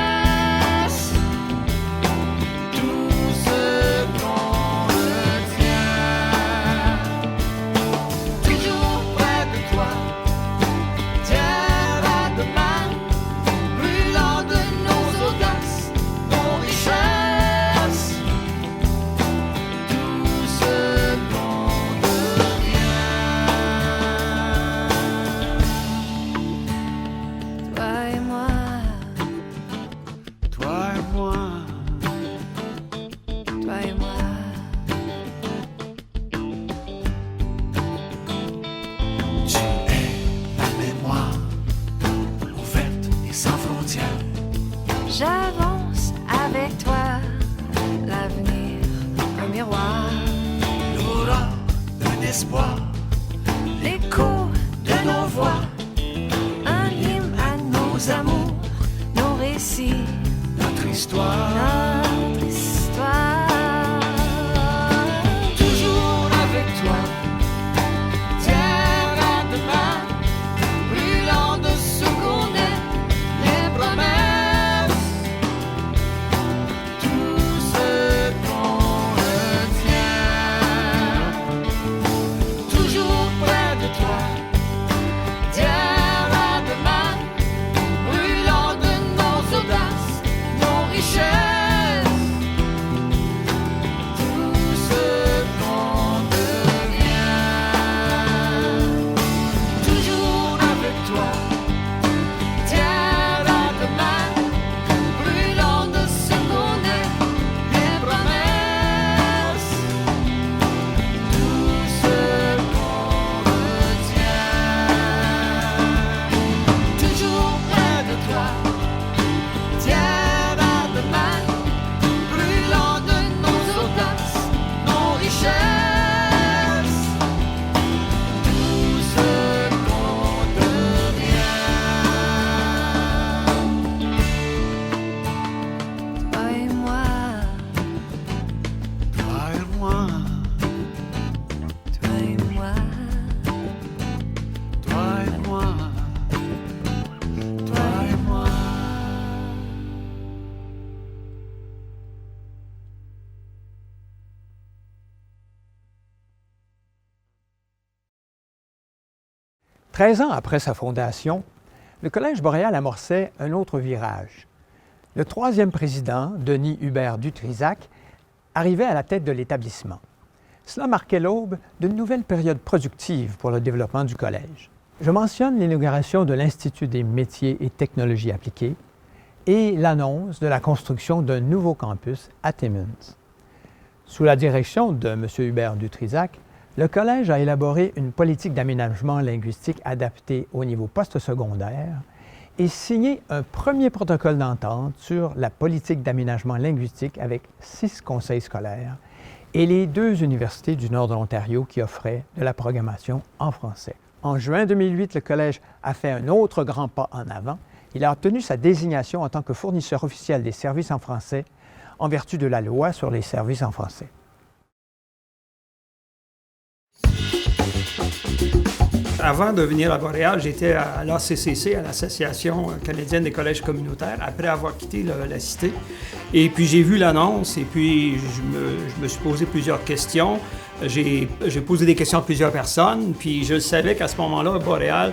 toi et moi. Toi et moi. Toi et moi. Tu es la mémoire ouverte et sans frontières. J'avance avec toi, l'avenir, un miroir. L'aura d'un espoir. L'écho de nos voix, un hymne à nos amours, nos récits, notre histoire. Notre histoire. Toujours avec toi. Terre à demain, brûlant de ce qu'on est, les promesses, tout ce qu'on retient. Toujours près de toi. Terre à demain, brûlant de nos audaces, nos richesses, tout ce qu'on devient. Toujours avec toi. Terre à demain, brûlant de ce qu'on est, les promesses, tout ce qu'on retient. Toujours près de toi. Terre à demain, brûlant de nos audaces, nos richesses, tout ce qu'on devient. Toi et moi. Toi et moi. Toi et moi. Toi et moi. Toi et moi. « 13 ans après sa fondation, le Collège boréal amorçait un autre virage. Le troisième président, Denis Hubert Dutrisac, arrivait à la tête de l'établissement. Cela marquait l'aube d'une nouvelle période productive pour le développement du collège. Je mentionne l'inauguration de l'Institut des métiers et technologies appliquées et l'annonce de la construction d'un nouveau campus à Timmins. Sous la direction de M. Hubert Dutrisac, le Collège a élaboré une politique d'aménagement linguistique adaptée au niveau postsecondaire et signé un premier protocole d'entente sur la politique d'aménagement linguistique avec 6 conseils scolaires et les 2 universités du nord de l'Ontario qui offraient de la programmation en français. En juin 2008, le Collège a fait un autre grand pas en avant. Il a obtenu sa désignation en tant que fournisseur officiel des services en français en vertu de la loi sur les services en français. Avant de venir à Boréal, j'étais à l'ACCC, à l'Association canadienne des collèges communautaires, après avoir quitté la cité. Et puis j'ai vu l'annonce et puis je me suis posé plusieurs questions. J'ai posé des questions à plusieurs personnes, puis je savais qu'à ce moment-là, Boréal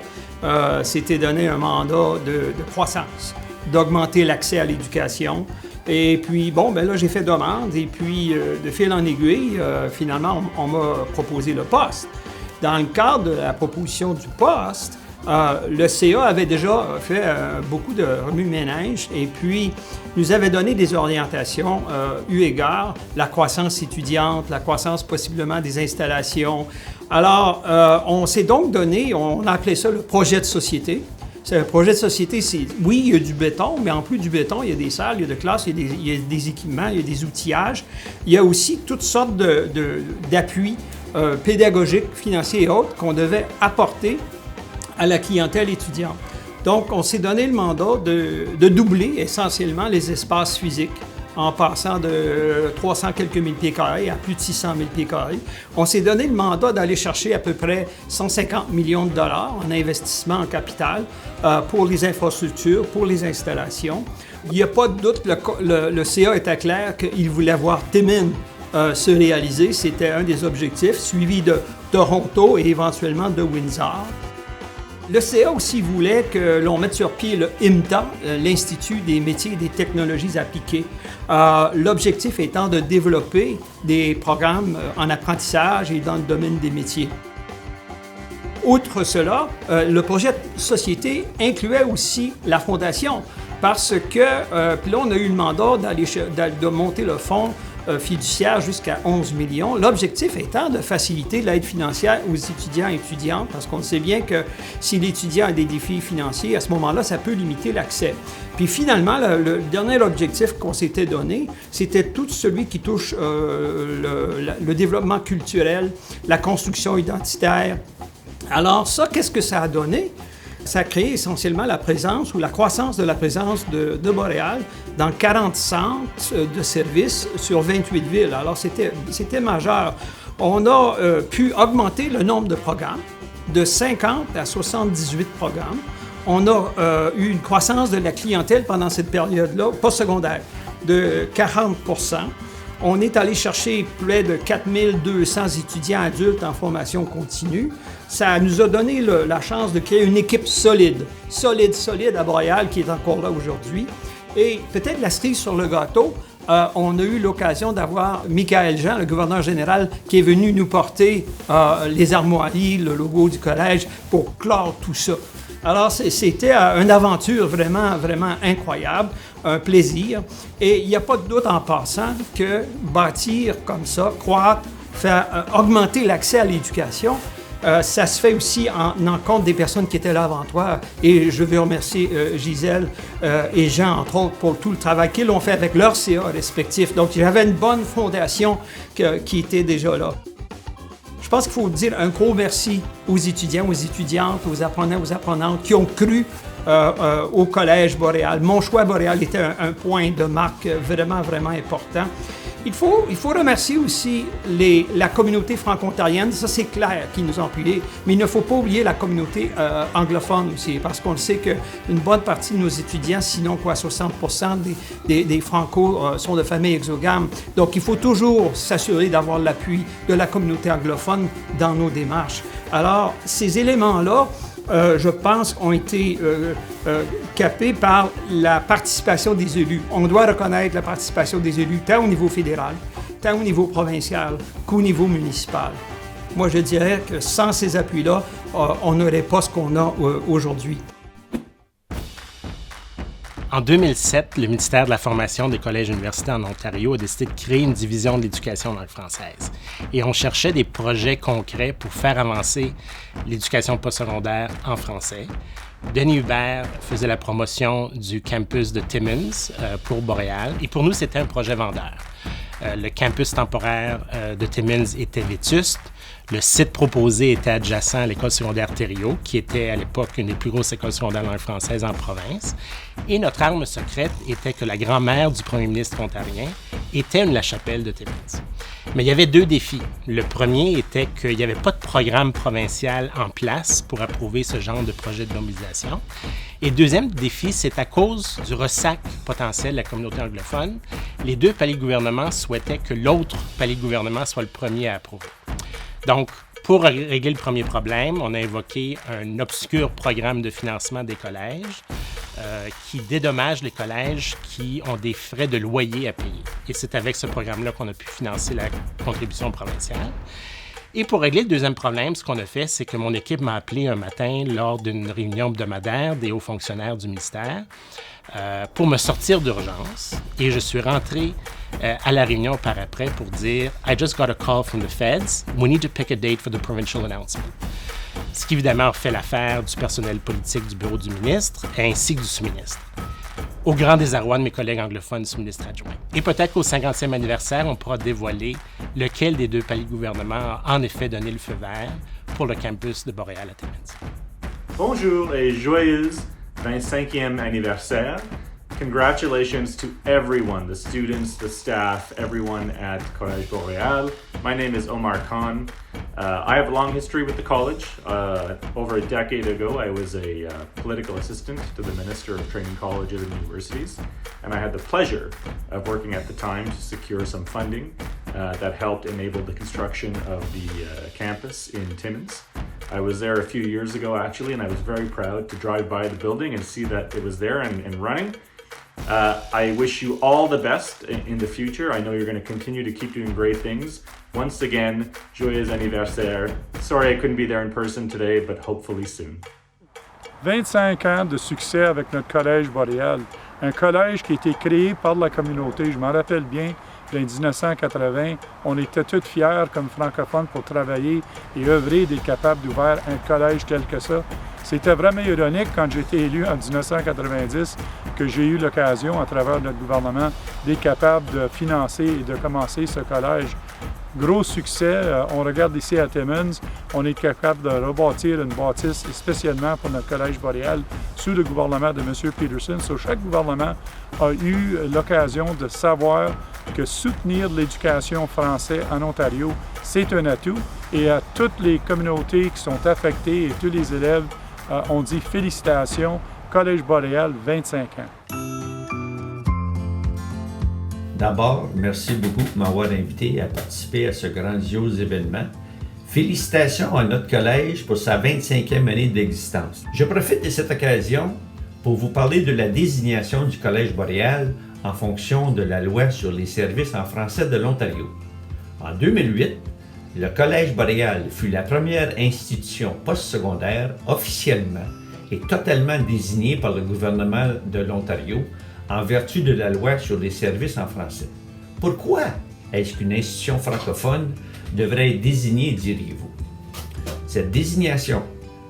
s'était donné un mandat de croissance, d'augmenter l'accès à l'éducation. Et puis, bon, ben là, j'ai fait demande et puis, de fil en aiguille, finalement, on m'a proposé le poste. Dans le cadre de la proposition du poste, le CA avait déjà fait beaucoup de remue-ménage et puis nous avait donné des orientations eu égard la croissance étudiante, la croissance possiblement des installations. Alors, on s'est donc donné, on a appelé ça le projet de société. Le projet de société, c'est, oui, il y a du béton, mais en plus du béton, il y a des salles, il y a des classes, il y a des équipements, il y a des outillages. Il y a aussi toutes sortes d'appuis pédagogiques, financiers et autres qu'on devait apporter à la clientèle étudiante. Donc, on s'est donné le mandat de doubler essentiellement les espaces physiques en passant de 300 quelques mille pieds carrés à plus de 600 000 pieds carrés. On s'est donné le mandat d'aller chercher à peu près 150 millions de dollars en investissement en capital pour les infrastructures, pour les installations. Il n'y a pas de doute, le CA était clair qu'il voulait voir Timmins se réaliser. C'était un des objectifs, suivi de Toronto et éventuellement de Windsor. Le CA aussi voulait que l'on mette sur pied le IMTA, l'Institut des métiers et des technologies appliquées. L'objectif étant de développer des programmes en apprentissage et dans le domaine des métiers. outre cela, le projet de société incluait aussi la fondation parce que, puis là, on a eu le mandat de monter le fonds fiduciaire jusqu'à 11 millions. L'objectif étant de faciliter l'aide financière aux étudiants et étudiantes, parce qu'on sait bien que si l'étudiant a des défis financiers, à ce moment-là, ça peut limiter l'accès. Puis finalement, le dernier objectif qu'on s'était donné, c'était tout celui qui touche le développement culturel, la construction identitaire. Alors ça, qu'est-ce que ça a donné? Ça a créé essentiellement la présence ou la croissance de la présence de Boréal dans 40 centres de services sur 28 villes. Alors, c'était majeur. On a pu augmenter le nombre de programmes de 50 à 78 programmes. On a eu une croissance de la clientèle pendant cette période-là, postsecondaire, de 40 %. On est allé chercher près de 4200 étudiants adultes en formation continue. Ça nous a donné la chance de créer une équipe solide à Boréal, qui est encore là aujourd'hui. Et peut-être la cerise sur le gâteau, on a eu l'occasion d'avoir Michaël Jean, le gouverneur général, qui est venu nous porter les armoiries, le logo du collège, pour clore tout ça. Alors, c'était une aventure vraiment, vraiment incroyable, un plaisir. Et il n'y a pas de doute en passant que bâtir comme ça, croître, faire augmenter l'accès à l'éducation, ça se fait aussi en compte des personnes qui étaient là avant toi. Et je veux remercier Gisèle et Jean, entre autres, pour tout le travail qu'ils ont fait avec leurs CA respectifs. Donc, j'avais une bonne fondation qui était déjà là. Je pense qu'il faut dire un gros merci aux étudiants, aux étudiantes, aux apprenants, aux apprenantes qui ont cru au Collège Boréal. Mon choix Boréal était un point de marque vraiment, vraiment important. Il faut remercier aussi la communauté franco-ontarienne, ça c'est clair, qui nous ont appuyés, mais il ne faut pas oublier la communauté anglophone aussi, parce qu'on sait qu'une bonne partie de nos étudiants, sinon 60% des Franco sont de familles exogames. Donc il faut toujours s'assurer d'avoir l'appui de la communauté anglophone dans nos démarches. Alors ces éléments-là, je pense, ont été capés par la participation des élus. On doit reconnaître la participation des élus, tant au niveau fédéral, tant au niveau provincial qu'au niveau municipal. Moi, je dirais que sans ces appuis-là, on n'aurait pas ce qu'on a aujourd'hui. En 2007, le ministère de la Formation des collèges et universités en Ontario a décidé de créer une division de l'éducation en langue française. Et on cherchait des projets concrets pour faire avancer l'éducation postsecondaire en français. Denis Hubert faisait la promotion du campus de Timmins pour Boréal. Et pour nous, c'était un projet vendeur. Le campus temporaire de Timmins était vétuste. Le site proposé était adjacent à l'école secondaire Thériault, qui était à l'époque une des plus grosses écoles secondaires de langue française en province. Et notre arme secrète était que la grand-mère du premier ministre ontarien était une Lachapelle de Timmins. Mais il y avait deux défis. Le premier était qu'il n'y avait pas de programme provincial en place pour approuver ce genre de projet de mobilisation. Et le deuxième défi, c'est à cause du ressac potentiel de la communauté anglophone, les deux paliers de gouvernement souhaitaient que l'autre palier de gouvernement soit le premier à approuver. Donc, pour régler le premier problème, on a évoqué un obscur programme de financement des collèges qui dédommage les collèges qui ont des frais de loyer à payer. Et c'est avec ce programme-là qu'on a pu financer la contribution provinciale. Et pour régler le deuxième problème, ce qu'on a fait, c'est que mon équipe m'a appelé un matin lors d'une réunion hebdomadaire des hauts fonctionnaires du ministère pour me sortir d'urgence. Et je suis rentré à la réunion par après pour dire « I just got a call from the feds. We need to pick a date for the provincial announcement ». Ce qui évidemment fait l'affaire du personnel politique du bureau du ministre ainsi que du sous-ministre. Au grand désarroi de mes collègues anglophones du sous-ministre adjoint. Et peut-être qu'au 50e anniversaire, on pourra dévoiler lequel des deux paliers de gouvernement a en effet donné le feu vert pour le campus de Boréal à Timmins. Bonjour et joyeux 25e anniversaire. Congratulations to everyone, the students, the staff, everyone at Collège Boréal. My name is Omar Khan. I have a long history with the college. Over a decade ago, I was a political assistant to the Minister of Training Colleges and Universities, and I had the pleasure of working at the time to secure some funding that helped enable the construction of the campus in Timmins. I was there a few years ago, actually, and I was very proud to drive by the building and see that it was there and running. I wish you all the best in the future. I know you're going to continue to keep doing great things. Once again, joyeux anniversaire. Sorry I couldn't be there in person today, but hopefully soon. 25 ans de succès avec notre Collège Boréal. Un collège qui a été créé par la communauté. Je m'en rappelle bien, en 1980, on était tous fiers comme francophones pour travailler et œuvrer d'être capables d'ouvrir un collège tel que ça. C'était vraiment ironique quand j'ai été élu en 1990 que j'ai eu l'occasion, à travers notre gouvernement, d'être capable de financer et de commencer ce collège. Gros succès, on regarde ici à Timmins, on est capable de rebâtir une bâtisse spécialement pour notre Collège Boréal sous le gouvernement de M. Peterson. Chaque gouvernement a eu l'occasion de savoir que soutenir l'éducation française en Ontario, c'est un atout. Et à toutes les communautés qui sont affectées et tous les élèves, on dit félicitations, Collège Boréal, 25 ans. D'abord, merci beaucoup de m'avoir invité à participer à ce grandiose événement. Félicitations à notre collège pour sa 25e année d'existence. Je profite de cette occasion pour vous parler de la désignation du Collège Boréal en fonction de la loi sur les services en français de l'Ontario. En 2008, le Collège Boréal fut la première institution postsecondaire officiellement et totalement désignée par le gouvernement de l'Ontario en vertu de la loi sur les services en français. Pourquoi est-ce qu'une institution francophone devrait être désignée, diriez-vous? Cette désignation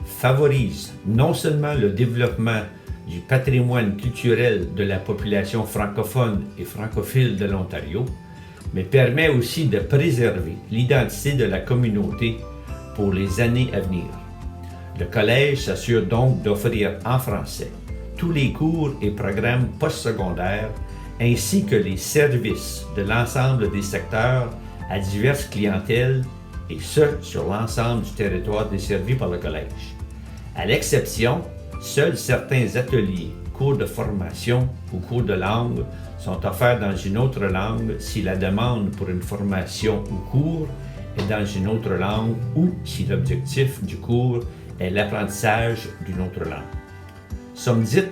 favorise non seulement le développement du patrimoine culturel de la population francophone et francophile de l'Ontario, mais permet aussi de préserver l'identité de la communauté pour les années à venir. Le collège s'assure donc d'offrir en français tous les cours et programmes postsecondaires ainsi que les services de l'ensemble des secteurs à diverses clientèles et ce, sur l'ensemble du territoire desservi par le collège. À l'exception, seuls certains ateliers, cours de formation ou cours de langue sont offerts dans une autre langue si la demande pour une formation ou cours est dans une autre langue ou si l'objectif du cours est l'apprentissage d'une autre langue. Somme dite,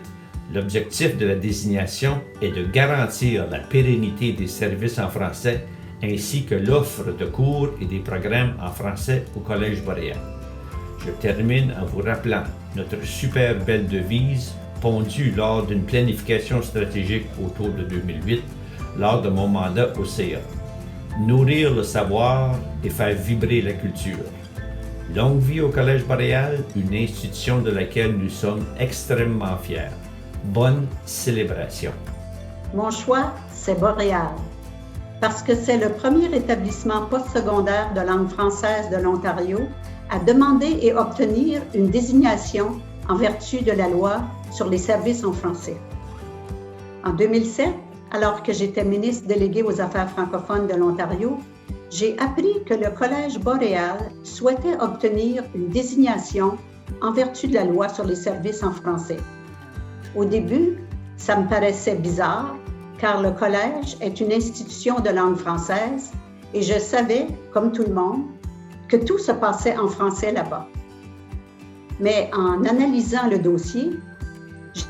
l'objectif de la désignation est de garantir la pérennité des services en français ainsi que l'offre de cours et des programmes en français au Collège Boréal. Je termine en vous rappelant notre super belle devise pondue lors d'une planification stratégique autour de 2008 lors de mon mandat au CA. Nourrir le savoir et faire vibrer la culture. Longue vie au Collège Boréal, une institution de laquelle nous sommes extrêmement fiers. Bonne célébration. Mon choix, c'est Boréal, parce que c'est le premier établissement postsecondaire de langue française de l'Ontario à demander et obtenir une désignation en vertu de la loi sur les services en français. En 2007, alors que j'étais ministre déléguée aux Affaires francophones de l'Ontario, j'ai appris que le Collège Boréal souhaitait obtenir une désignation en vertu de la loi sur les services en français. Au début, ça me paraissait bizarre, car le collège est une institution de langue française et je savais, comme tout le monde, que tout se passait en français là-bas. Mais en analysant le dossier,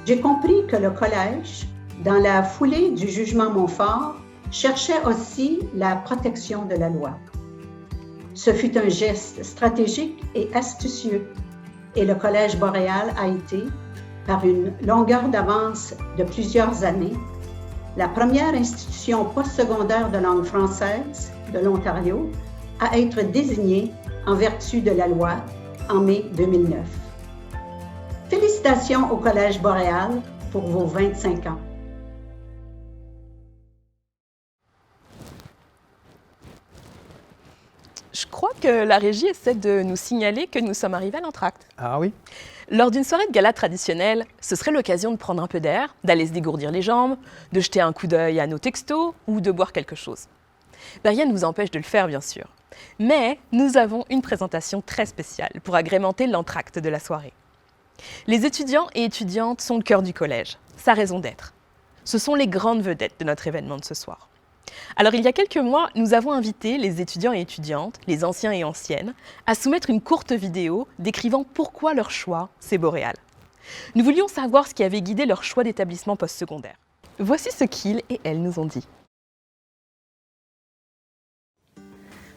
j'ai compris que le collège, dans la foulée du jugement Montfort, cherchait aussi la protection de la loi. Ce fut un geste stratégique et astucieux, et le Collège Boréal a été, par une longueur d'avance de plusieurs années, la première institution postsecondaire de langue française de l'Ontario à être désignée en vertu de la loi en mai 2009. Félicitations au Collège Boréal pour vos 25 ans. Je crois que la régie essaie de nous signaler que nous sommes arrivés à l'entracte. Ah oui? Lors d'une soirée de gala traditionnelle, ce serait l'occasion de prendre un peu d'air, d'aller se dégourdir les jambes, de jeter un coup d'œil à nos textos ou de boire quelque chose. Rien ne vous empêche de le faire, bien sûr. Mais nous avons une présentation très spéciale pour agrémenter l'entracte de la soirée. Les étudiants et étudiantes sont le cœur du collège, sa raison d'être. Ce sont les grandes vedettes de notre événement de ce soir. Alors, il y a quelques mois, nous avons invité les étudiants et étudiantes, les anciens et anciennes, à soumettre une courte vidéo décrivant pourquoi leur choix, c'est Boréal. Nous voulions savoir ce qui avait guidé leur choix d'établissement postsecondaire. Voici ce qu'ils et elles nous ont dit.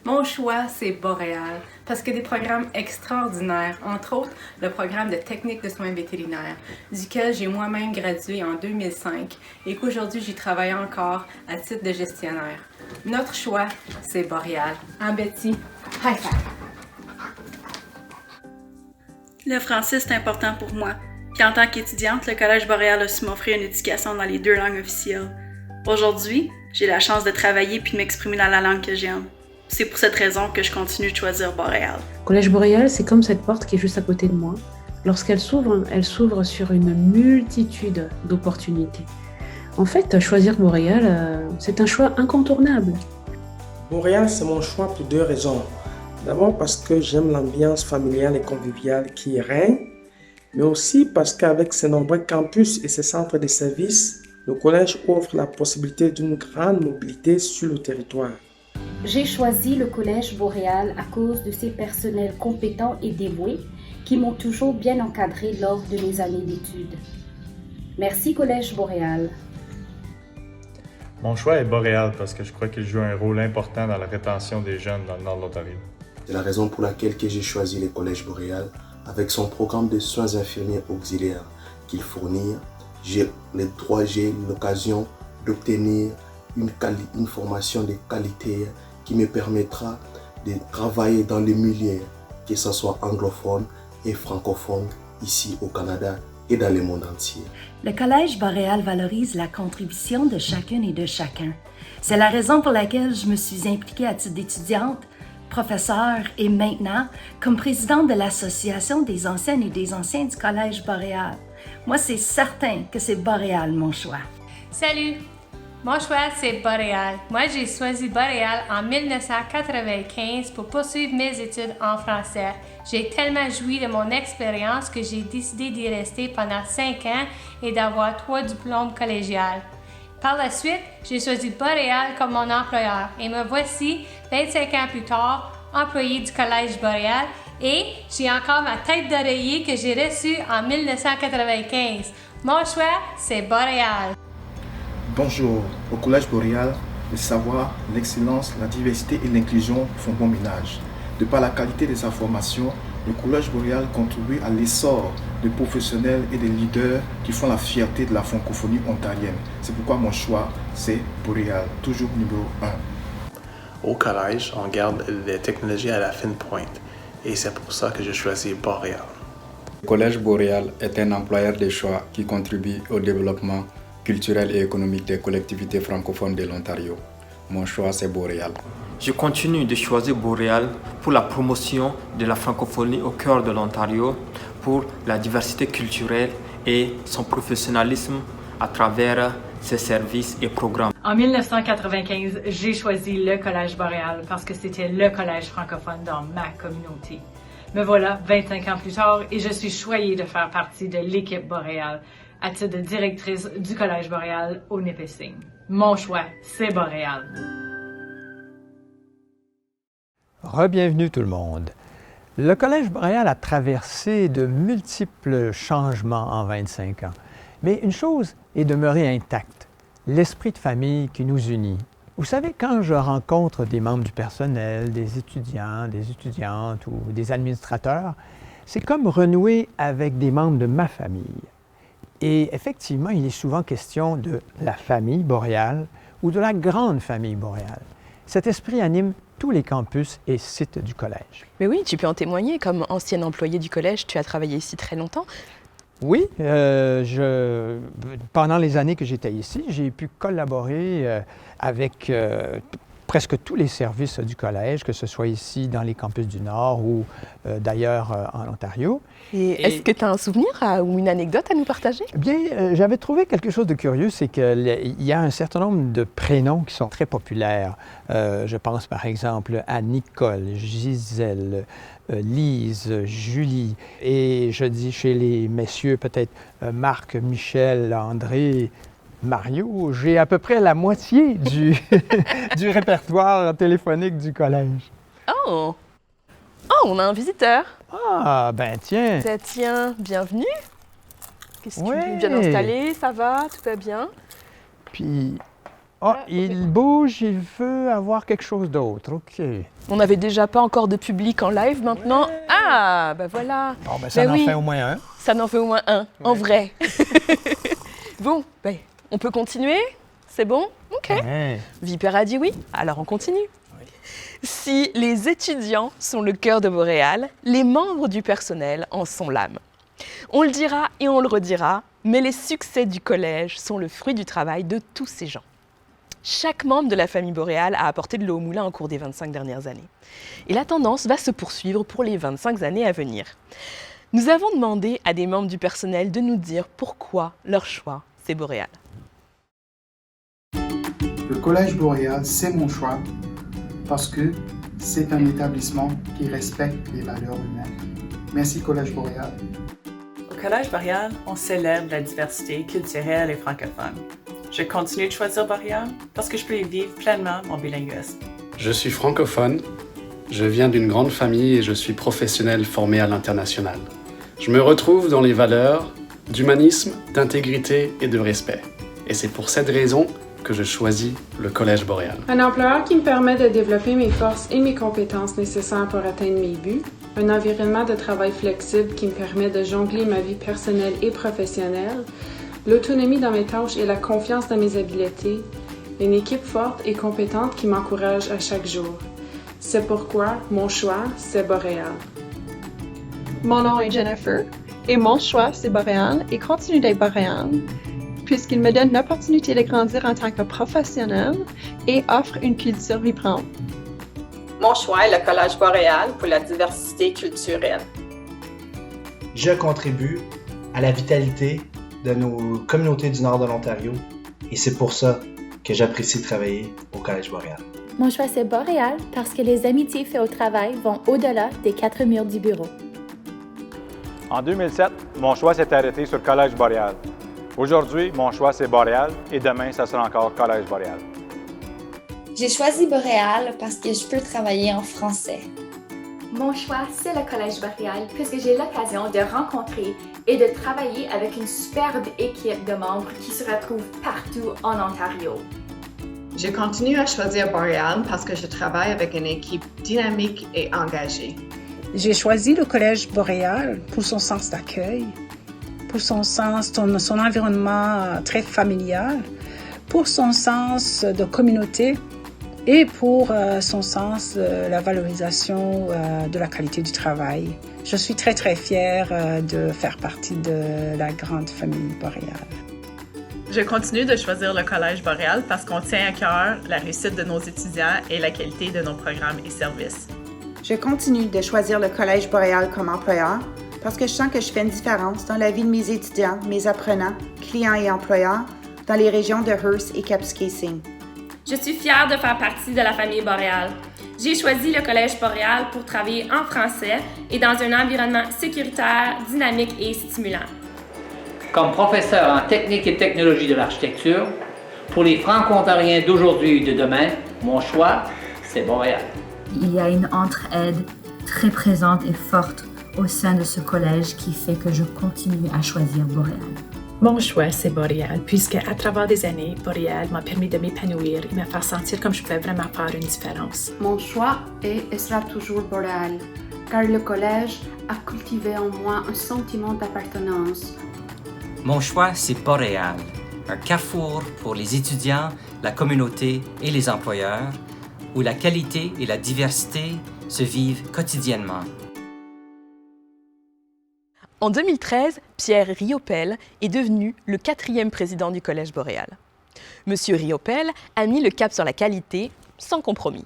Mon choix, c'est Boréal, parce que des programmes extraordinaires, entre autres le programme de technique de soins vétérinaires, duquel j'ai moi-même gradué en 2005 et qu'aujourd'hui j'y travaille encore à titre de gestionnaire. Notre choix, c'est Boréal. En Betty, high five! Le français, c'est important pour moi. Puis en tant qu'étudiante, le Collège Boréal a su m'offrir une éducation dans les 2 langues officielles. Aujourd'hui, j'ai la chance de travailler puis de m'exprimer dans la langue que j'aime. C'est pour cette raison que je continue de choisir Boréal. Collège Boréal, c'est comme cette porte qui est juste à côté de moi. Lorsqu'elle s'ouvre sur une multitude d'opportunités. En fait, choisir Boréal, c'est un choix incontournable. Boréal, c'est mon choix pour 2 raisons. D'abord parce que j'aime l'ambiance familiale et conviviale qui y règne, mais aussi parce qu'avec ses nombreux campus et ses centres de services, le collège offre la possibilité d'une grande mobilité sur le territoire. J'ai choisi le Collège Boréal à cause de ses personnels compétents et dévoués qui m'ont toujours bien encadré lors de mes années d'études. Merci Collège Boréal. Mon choix est Boréal parce que je crois qu'il joue un rôle important dans la rétention des jeunes dans le nord de l'Ontario. C'est la raison pour laquelle j'ai choisi le Collège Boréal avec son programme de soins infirmiers auxiliaires qu'il fournit. J'ai l'occasion d'obtenir une formation de qualité qui me permettra de travailler dans les milieux, que ce soit anglophone et francophone, ici au Canada et dans le monde entier. Le Collège Boréal valorise la contribution de chacune et de chacun. C'est la raison pour laquelle je me suis impliquée à titre d'étudiante, professeure et maintenant comme présidente de l'Association des anciennes et des anciens du Collège Boréal. Moi, c'est certain que c'est Boréal mon choix. Salut! Mon choix, c'est Boréal. Moi, j'ai choisi Boréal en 1995 pour poursuivre mes études en français. J'ai tellement joui de mon expérience que j'ai décidé d'y rester pendant 5 ans et d'avoir 3 diplômes collégiales. Par la suite, j'ai choisi Boréal comme mon employeur et me voici, 25 ans plus tard, employée du Collège Boréal et j'ai encore ma tête d'oreiller que j'ai reçue en 1995. Mon choix, c'est Boréal. Bonjour, au Collège Boréal, le savoir, l'excellence, la diversité et l'inclusion font bon ménage. De par la qualité de sa formation, le Collège Boréal contribue à l'essor de professionnels et de leaders qui font la fierté de la francophonie ontarienne. C'est pourquoi mon choix, c'est Boréal, toujours numéro 1. Au collège, on garde les technologies à la fine pointe et c'est pour ça que j'ai choisi Boréal. Le Collège Boréal est un employeur de choix qui contribue au développement culturel et économique des collectivités francophones de l'Ontario. Mon choix, c'est Boréal. Je continue de choisir Boréal pour la promotion de la francophonie au cœur de l'Ontario, pour la diversité culturelle et son professionnalisme à travers ses services et programmes. En 1995, j'ai choisi le Collège Boréal parce que c'était le collège francophone dans ma communauté. Me voilà 25 ans plus tard et je suis choyée de faire partie de l'équipe Boréal à titre de directrice du Collège Boréal au Nipissing. Mon choix, c'est Boréal. Re-bienvenue tout le monde. Le Collège Boréal a traversé de multiples changements en 25 ans. Mais une chose est demeurée intacte, l'esprit de famille qui nous unit. Vous savez, quand je rencontre des membres du personnel, des étudiants, des étudiantes ou des administrateurs, c'est comme renouer avec des membres de ma famille. Et effectivement, il est souvent question de la famille boréale ou de la grande famille boréale. Cet esprit anime tous les campus et sites du collège. Mais oui, tu peux en témoigner. Comme ancienne employée du collège, tu as travaillé ici très longtemps. Oui, pendant les années que j'étais ici, j'ai pu collaborer avec presque tous les services du collège, que ce soit ici dans les campus du Nord ou d'ailleurs en Ontario. Et est-ce que tu as un souvenir ou une anecdote à nous partager? Bien, j'avais trouvé quelque chose de curieux, c'est qu'il y a un certain nombre de prénoms qui sont très populaires. Je pense par exemple à Nicole, Gisèle, Lise, Julie, et je dis chez les messieurs peut-être Marc, Michel, André, Mario. J'ai à peu près la moitié du répertoire téléphonique du collège. Oh! Oh, on a un visiteur! Ah, ben tiens! Tiens, bienvenue! Qu'est-ce que tu es bien installé? Ça va? Tout va bien? Puis, il bouge, il veut avoir quelque chose d'autre. OK. On n'avait déjà pas encore de public en live maintenant. Ouais. Ah, ben voilà. Bon, ben ça en fait au moins un. Ça en fait au moins un, en vrai. Bon, ben, on peut continuer? C'est bon? OK. Ouais. Vipère a dit oui, alors on continue. Oui. Si les étudiants sont le cœur de Boréal, les membres du personnel en sont l'âme. On le dira et on le redira, mais les succès du collège sont le fruit du travail de tous ces gens. Chaque membre de la famille Boréal a apporté de l'eau au moulin au cours des 25 dernières années. Et la tendance va se poursuivre pour les 25 années à venir. Nous avons demandé à des membres du personnel de nous dire pourquoi leur choix, c'est Boréal. Le Collège Boréal, c'est mon choix parce que c'est un établissement qui respecte les valeurs humaines. Merci Collège Boréal. Au Collège Boréal, on célèbre la diversité culturelle et francophone. Je continue de choisir Boréal parce que je peux y vivre pleinement mon bilinguisme. Je suis francophone, je viens d'une grande famille et je suis professionnel formé à l'international. Je me retrouve dans les valeurs d'humanisme, d'intégrité et de respect. Et c'est pour cette raison que je choisis le Collège Boréal. Un employeur qui me permet de développer mes forces et mes compétences nécessaires pour atteindre mes buts. Un environnement de travail flexible qui me permet de jongler ma vie personnelle et professionnelle. L'autonomie dans mes tâches et la confiance dans mes habiletés. Une équipe forte et compétente qui m'encourage à chaque jour. C'est pourquoi mon choix, c'est Boréal. Mon nom est Jennifer et mon choix, c'est Boréal et continue d'être Boréal puisqu'il me donne l'opportunité de grandir en tant que professionnel et offre une culture vibrante. Mon choix est le Collège Boréal pour la diversité culturelle. Je contribue à la vitalité de nos communautés du nord de l'Ontario et c'est pour ça que j'apprécie travailler au Collège Boréal. Mon choix, c'est Boréal parce que les amitiés faites au travail vont au-delà des 4 murs du bureau. En 2007, mon choix s'est arrêté sur le Collège Boréal. Aujourd'hui, mon choix, c'est Boréal et demain, ça sera encore Collège Boréal. J'ai choisi Boréal parce que je peux travailler en français. Mon choix, c'est le Collège Boréal puisque j'ai l'occasion de rencontrer et de travailler avec une superbe équipe de membres qui se retrouvent partout en Ontario. Je continue à choisir Boréal parce que je travaille avec une équipe dynamique et engagée. J'ai choisi le Collège Boréal pour son sens d'accueil, pour son environnement très familial, pour son sens de communauté et pour son sens de la valorisation de la qualité du travail. Je suis très, très fière de faire partie de la grande famille Boréal. Je continue de choisir le Collège Boréal parce qu'on tient à cœur la réussite de nos étudiants et la qualité de nos programmes et services. Je continue de choisir le Collège Boréal comme employeur parce que je sens que je fais une différence dans la vie de mes étudiants, mes apprenants, clients et employeurs dans les régions de Hearst et Kapuskasing. Je suis fière de faire partie de la famille Boréal. J'ai choisi le Collège Boréal pour travailler en français et dans un environnement sécuritaire, dynamique et stimulant. Comme professeur en technique et technologie de l'architecture, pour les Franco-Ontariens d'aujourd'hui et de demain, mon choix, c'est Boréal. Il y a une entraide très présente et forte au sein de ce collège qui fait que je continue à choisir Boréal. Mon choix, c'est Boréal, puisque à travers des années, Boréal m'a permis de m'épanouir et me faire sentir comme je pouvais vraiment faire une différence. Mon choix est et sera toujours Boréal, car le collège a cultivé en moi un sentiment d'appartenance. Mon choix, c'est Boréal, un carrefour pour les étudiants, la communauté et les employeurs, où la qualité et la diversité se vivent quotidiennement. En 2013, Pierre Riopel est devenu le 4e président du Collège Boréal. Monsieur Riopel a mis le cap sur la qualité sans compromis.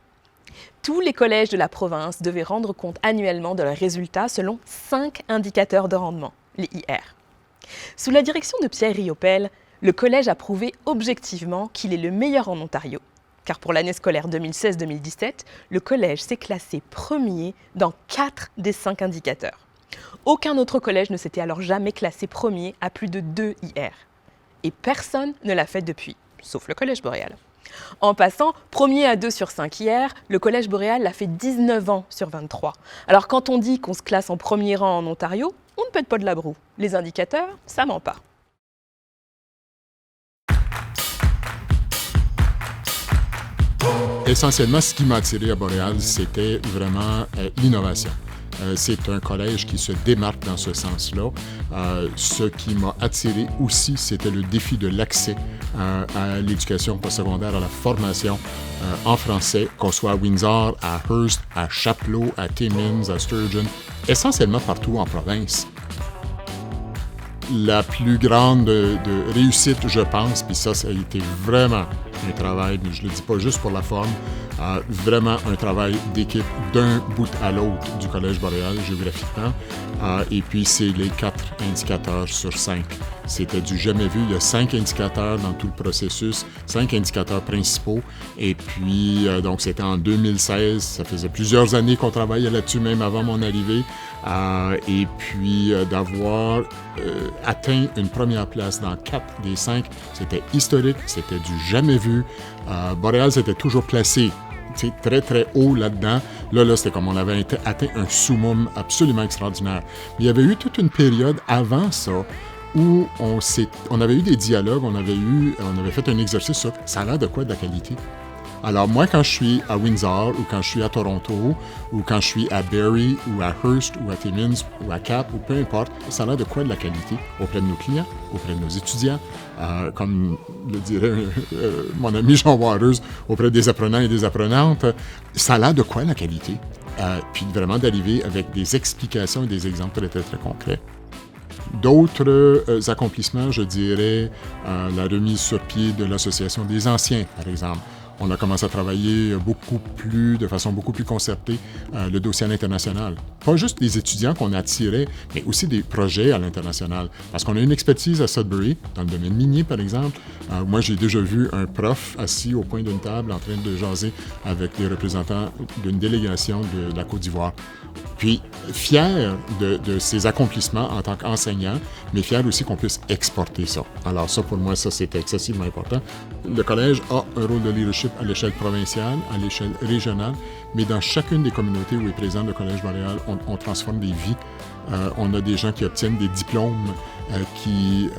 Tous les collèges de la province devaient rendre compte annuellement de leurs résultats selon 5 indicateurs de rendement, les IR. Sous la direction de Pierre Riopel, le collège a prouvé objectivement qu'il est le meilleur en Ontario. Car pour l'année scolaire 2016-2017, le collège s'est classé premier dans 4 des 5 indicateurs. Aucun autre collège ne s'était alors jamais classé premier à plus de 2 IR. Et personne ne l'a fait depuis, sauf le Collège Boréal. En passant, premier à 2 sur 5 IR, le Collège Boréal l'a fait 19 ans sur 23. Alors quand on dit qu'on se classe en premier rang en Ontario, on ne pète pas de la broue. Les indicateurs, ça ment pas. essentiellement, ce qui m'a attiré à Boréal, c'était vraiment l'innovation. C'est un collège qui se démarque dans ce sens-là. Ce qui m'a attiré aussi, c'était le défi de l'accès à l'éducation postsecondaire, à la formation en français, qu'on soit à Windsor, à Hearst, à Chapleau, à Timmins, à Sturgeon, essentiellement partout en province. La plus grande de réussite, je pense, puis ça a été vraiment un travail, mais je ne le dis pas juste pour la forme, vraiment un travail d'équipe d'un bout à l'autre du Collège Boréal géographiquement. Et puis, c'est les 4 indicateurs sur 5. C'était du jamais vu. Il y a 5 indicateurs dans tout le processus, 5 indicateurs principaux. Et puis, donc, c'était en 2016. Ça faisait plusieurs années qu'on travaillait là-dessus, même avant mon arrivée. Et puis, d'avoir atteint une première place dans 4 des 5, c'était historique, c'était du jamais vu. Boréal s'était toujours placé très, très haut là-dedans. Là, c'était comme on avait atteint un summum absolument extraordinaire. Mais il y avait eu toute une période avant ça où on avait eu des dialogues, on avait fait un exercice sur ça a l'air de quoi de la qualité. Alors moi, quand je suis à Windsor, ou quand je suis à Toronto, ou quand je suis à Barrie, ou à Hearst, ou à Timmins, ou à Cap, ou peu importe, ça a l'air de quoi de la qualité auprès de nos clients, auprès de nos étudiants, comme le dirait mon ami Jean Wareuse, auprès des apprenants et des apprenantes, ça a l'air de quoi la qualité? Puis vraiment d'arriver avec des explications et des exemples très, très, très concrets. D'autres accomplissements, je dirais, la remise sur pied de l'Association des anciens, par exemple. On a commencé à travailler de façon beaucoup plus concertée le dossier à l'international. Pas juste les étudiants qu'on attirait, mais aussi des projets à l'international. Parce qu'on a une expertise à Sudbury, dans le domaine minier, par exemple. Moi, j'ai déjà vu un prof assis au coin d'une table en train de jaser avec les représentants d'une délégation de la Côte d'Ivoire. Puis, fier de ses accomplissements en tant qu'enseignant, mais fier aussi qu'on puisse exporter ça. Alors ça, pour moi, c'était excessivement important. Le collège a un rôle de leadership à l'échelle provinciale, à l'échelle régionale, mais dans chacune des communautés où est présent le Collège Boréal, on transforme des vies. On a des gens qui obtiennent des diplômes, qui,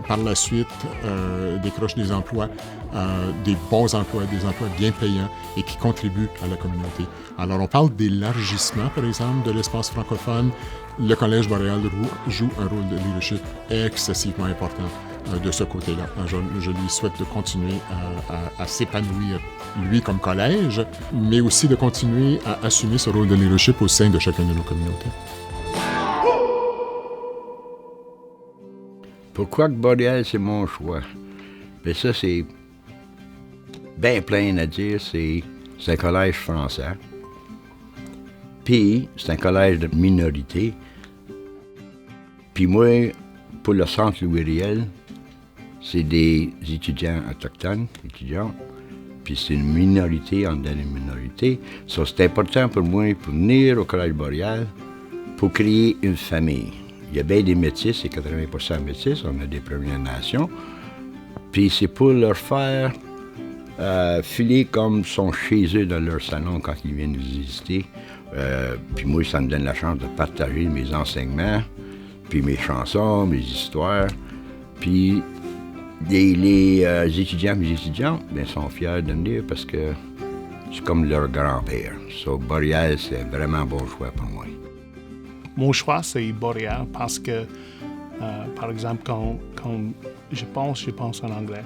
par la suite, décrochent des emplois, des bons emplois, des emplois bien payants et qui contribuent à la communauté. Alors, on parle d'élargissement, par exemple, de l'espace francophone. Le Collège Boréal joue un rôle de leadership excessivement important de ce côté-là. Je lui souhaite de continuer à s'épanouir, lui, comme collège, mais aussi de continuer à assumer ce rôle de leadership au sein de chacune de nos communautés. Pourquoi que Boréal, c'est mon choix? Bien, ça, c'est bien plein à dire. C'est un collège français. Puis, c'est un collège de minorité. Puis moi, pour le centre Louis Riel, c'est des étudiants autochtones, puis c'est une minorité en dedans d'une minorité. So, c'est important pour moi pour venir au Collège Boréal pour créer une famille. Il y a bien des métis, c'est 80% métis, on a des Premières Nations. Puis c'est pour leur faire filer comme ils sont chez eux dans leur salon quand ils viennent nous visiter. Puis moi, ça me donne la chance de partager mes enseignements, puis mes chansons, mes histoires. Puis les étudiants et les étudiantes bien, sont fiers de venir parce que c'est comme leur grand-père. So, Boréal, c'est vraiment un bon choix pour moi. Mon choix, c'est Boréal parce que, par exemple, quand je pense en anglais.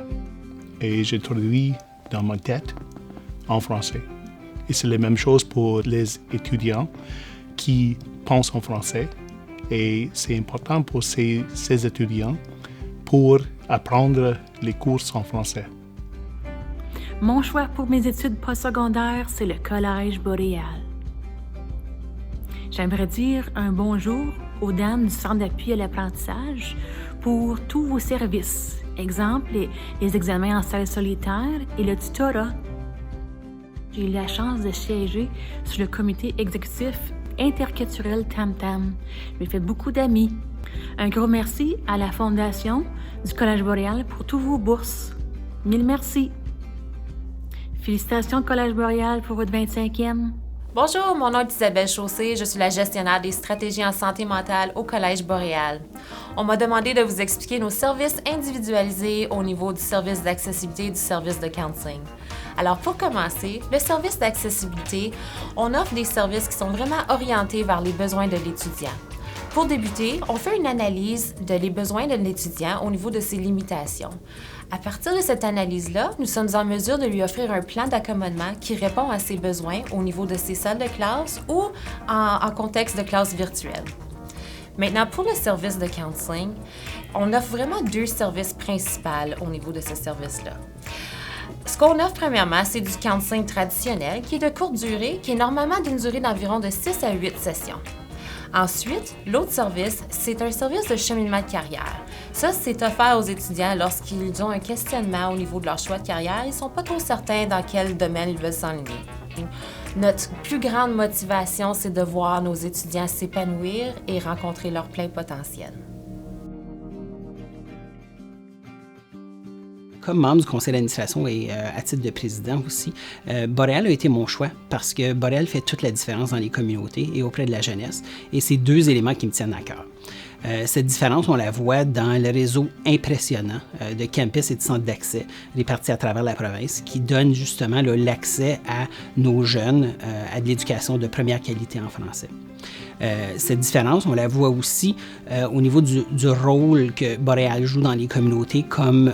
Et je traduis dans ma tête en français. Et c'est la même chose pour les étudiants qui pensent en français. Et c'est important pour ces étudiants pour apprendre les cours en français. Mon choix pour mes études postsecondaires, c'est le Collège Boréal. J'aimerais dire un bonjour aux dames du Centre d'appui à l'apprentissage pour tous vos services. Exemple, les examens en salle solitaire et le tutorat. J'ai eu la chance de siéger sur le comité exécutif interculturel Tam-Tam. J'ai fait beaucoup d'amis. Un gros merci à la Fondation du Collège Boréal pour tous vos bourses. Mille merci. Félicitations Collège Boréal pour votre 25e. Bonjour, mon nom est Isabelle Chaussé, je suis la gestionnaire des stratégies en santé mentale au Collège Boréal. On m'a demandé de vous expliquer nos services individualisés au niveau du service d'accessibilité et du service de counseling. Alors pour commencer, le service d'accessibilité, on offre des services qui sont vraiment orientés vers les besoins de l'étudiant. Pour débuter, on fait une analyse des besoins de l'étudiant au niveau de ses limitations. À partir de cette analyse-là, nous sommes en mesure de lui offrir un plan d'accommodement qui répond à ses besoins au niveau de ses salles de classe ou en contexte de classe virtuelle. Maintenant, pour le service de counseling, on offre vraiment 2 services principaux au niveau de ce service-là. Ce qu'on offre premièrement, c'est du counseling traditionnel qui est de courte durée, qui est normalement d'une durée d'environ de 6 à 8 sessions. Ensuite, l'autre service, c'est un service de cheminement de carrière. Ça, c'est offert aux étudiants lorsqu'ils ont un questionnement au niveau de leur choix de carrière. Ils ne sont pas trop certains dans quel domaine ils veulent s'enligner. Notre plus grande motivation, c'est de voir nos étudiants s'épanouir et rencontrer leur plein potentiel. Comme membre du conseil d'administration et à titre de président aussi, Boréal a été mon choix parce que Boréal fait toute la différence dans les communautés et auprès de la jeunesse. Et c'est 2 éléments qui me tiennent à cœur. Cette différence, on la voit dans le réseau impressionnant de campus et de centres d'accès répartis à travers la province qui donnent justement l'accès à nos jeunes à de l'éducation de première qualité en français. Cette différence, on la voit aussi au niveau du rôle que Boréal joue dans les communautés comme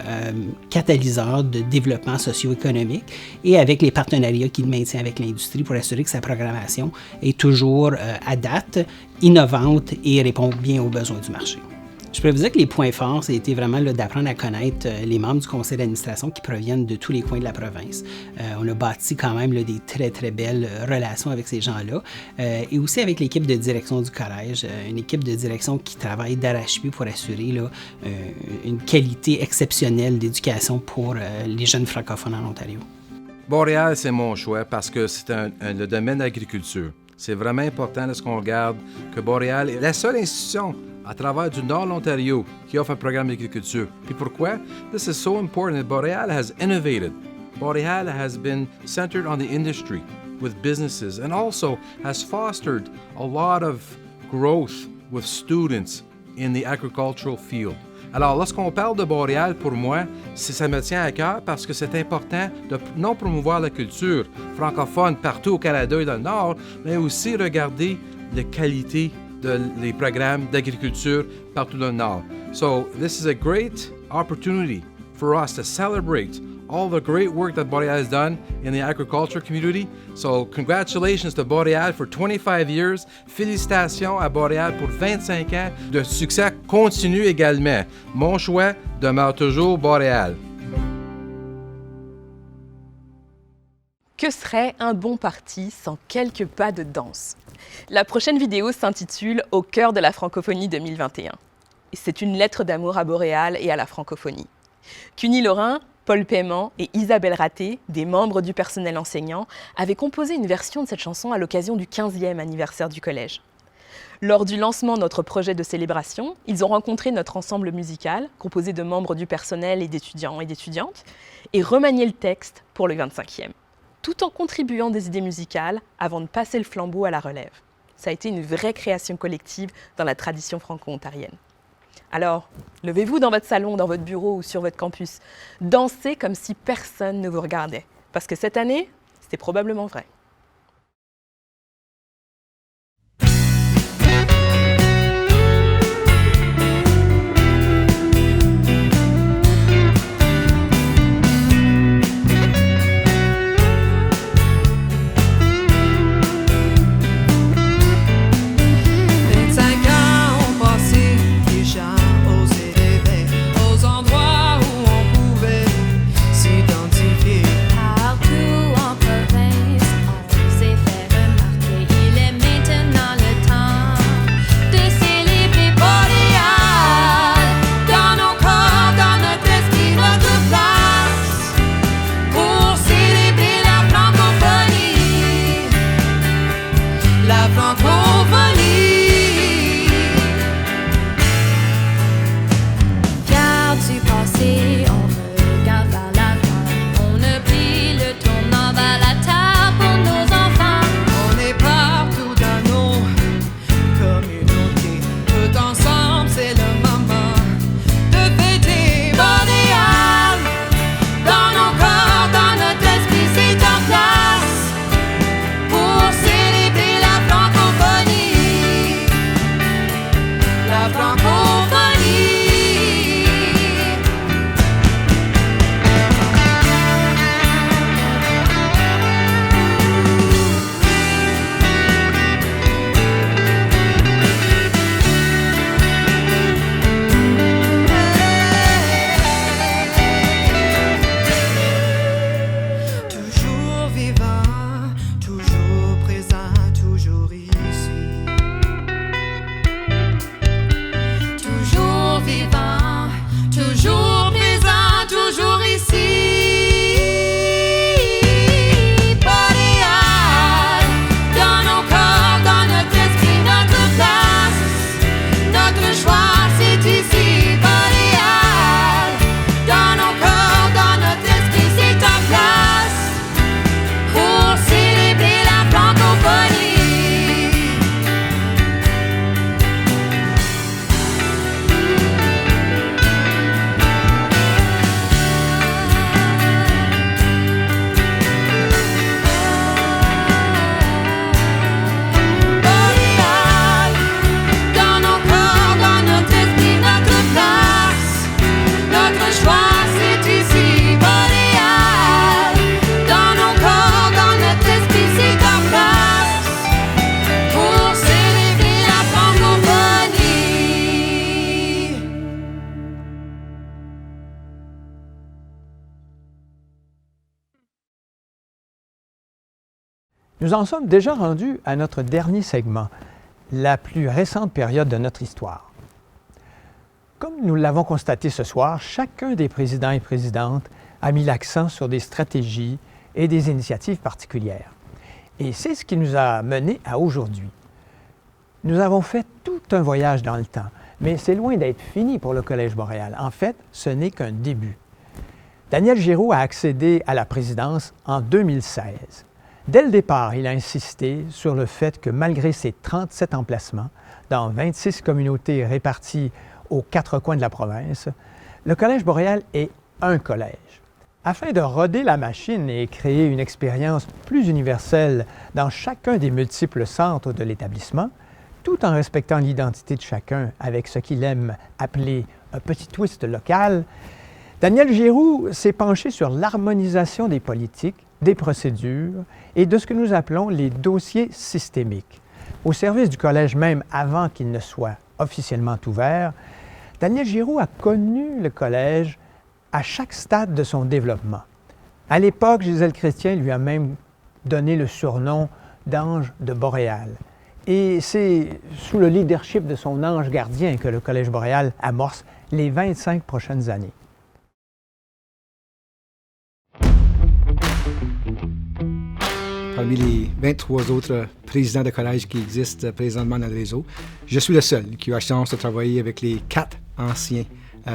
catalyseur de développement socio-économique et avec les partenariats qu'il maintient avec l'industrie pour assurer que sa programmation est toujours à date, innovante et répond bien aux besoins du marché. Je pourrais vous dire que les points forts, ça a été vraiment d'apprendre à connaître les membres du conseil d'administration qui proviennent de tous les coins de la province. On a bâti quand même des très, très belles relations avec ces gens-là et aussi avec l'équipe de direction du collège, une équipe de direction qui travaille d'arrache-pied pour assurer une qualité exceptionnelle d'éducation pour les jeunes francophones en Ontario. Boréal, c'est mon choix parce que c'est le domaine de l'agriculture. C'est vraiment important lorsqu'on regarde que Boréal est la seule institution à travers du nord de l'Ontario qui offre un programme d'agriculture. Puis pourquoi? This is so important. Boréal has innovated. Boréal has been centered on the industry with businesses and also has fostered a lot of growth with students in the agricultural field. Alors, lorsqu'on parle de Boréal, pour moi, ça me tient à cœur parce que c'est important de non promouvoir la culture francophone partout au Canada et dans le Nord, mais aussi regarder la qualité des programmes d'agriculture partout dans le Nord. So, this is a great opportunity for us to celebrate all the great work that Boréal has done in the agriculture community. So, congratulations to Boréal for 25 years. Félicitations à Boréal pour 25 ans de succès continu également. Mon choix demeure toujours Boréal. Que serait un bon parti sans quelques pas de danse? La prochaine vidéo s'intitule « Au cœur de la francophonie 2021 ». C'est une lettre d'amour à Boréal et à la francophonie. Cuny Laurin, Paul Paiement et Isabelle Raté, des membres du personnel enseignant, avaient composé une version de cette chanson à l'occasion du 15e anniversaire du collège. Lors du lancement de notre projet de célébration, ils ont rencontré notre ensemble musical, composé de membres du personnel et d'étudiants et d'étudiantes, et remanié le texte pour le 25e, tout en contribuant des idées musicales avant de passer le flambeau à la relève. Ça a été une vraie création collective dans la tradition franco-ontarienne. Alors, levez-vous dans votre salon, dans votre bureau ou sur votre campus. Dansez comme si personne ne vous regardait. Parce que cette année, c'était probablement vrai. Partout en province, Nous en sommes déjà rendus à notre dernier segment, la plus récente période de notre histoire. Comme nous l'avons constaté ce soir, chacun des présidents et présidentes a mis l'accent sur des stratégies et des initiatives particulières. Et c'est ce qui nous a menés à aujourd'hui. Nous avons fait tout un voyage dans le temps, mais c'est loin d'être fini pour le Collège Boréal. En fait, ce n'est qu'un début. Daniel Giroux a accédé à la présidence en 2016. Dès le départ, il a insisté sur le fait que malgré ses 37 emplacements dans 26 communautés réparties aux 4 coins de la province, le Collège Boréal est un collège. Afin de roder la machine et créer une expérience plus universelle dans chacun des multiples centres de l'établissement, tout en respectant l'identité de chacun avec ce qu'il aime appeler un petit twist local, Daniel Giroux s'est penché sur l'harmonisation des politiques, des procédures et de ce que nous appelons les dossiers systémiques. Au service du collège même avant qu'il ne soit officiellement ouvert, Daniel Giroux a connu le collège à chaque stade de son développement. À l'époque, Gisèle Chrétien lui a même donné le surnom d'ange de Boréal. Et c'est sous le leadership de son ange gardien que le Collège Boréal amorce les 25 prochaines années. Parmi les 23 autres présidents de collège qui existent présentement dans le réseau, je suis le seul qui a la chance de travailler avec les 4 anciens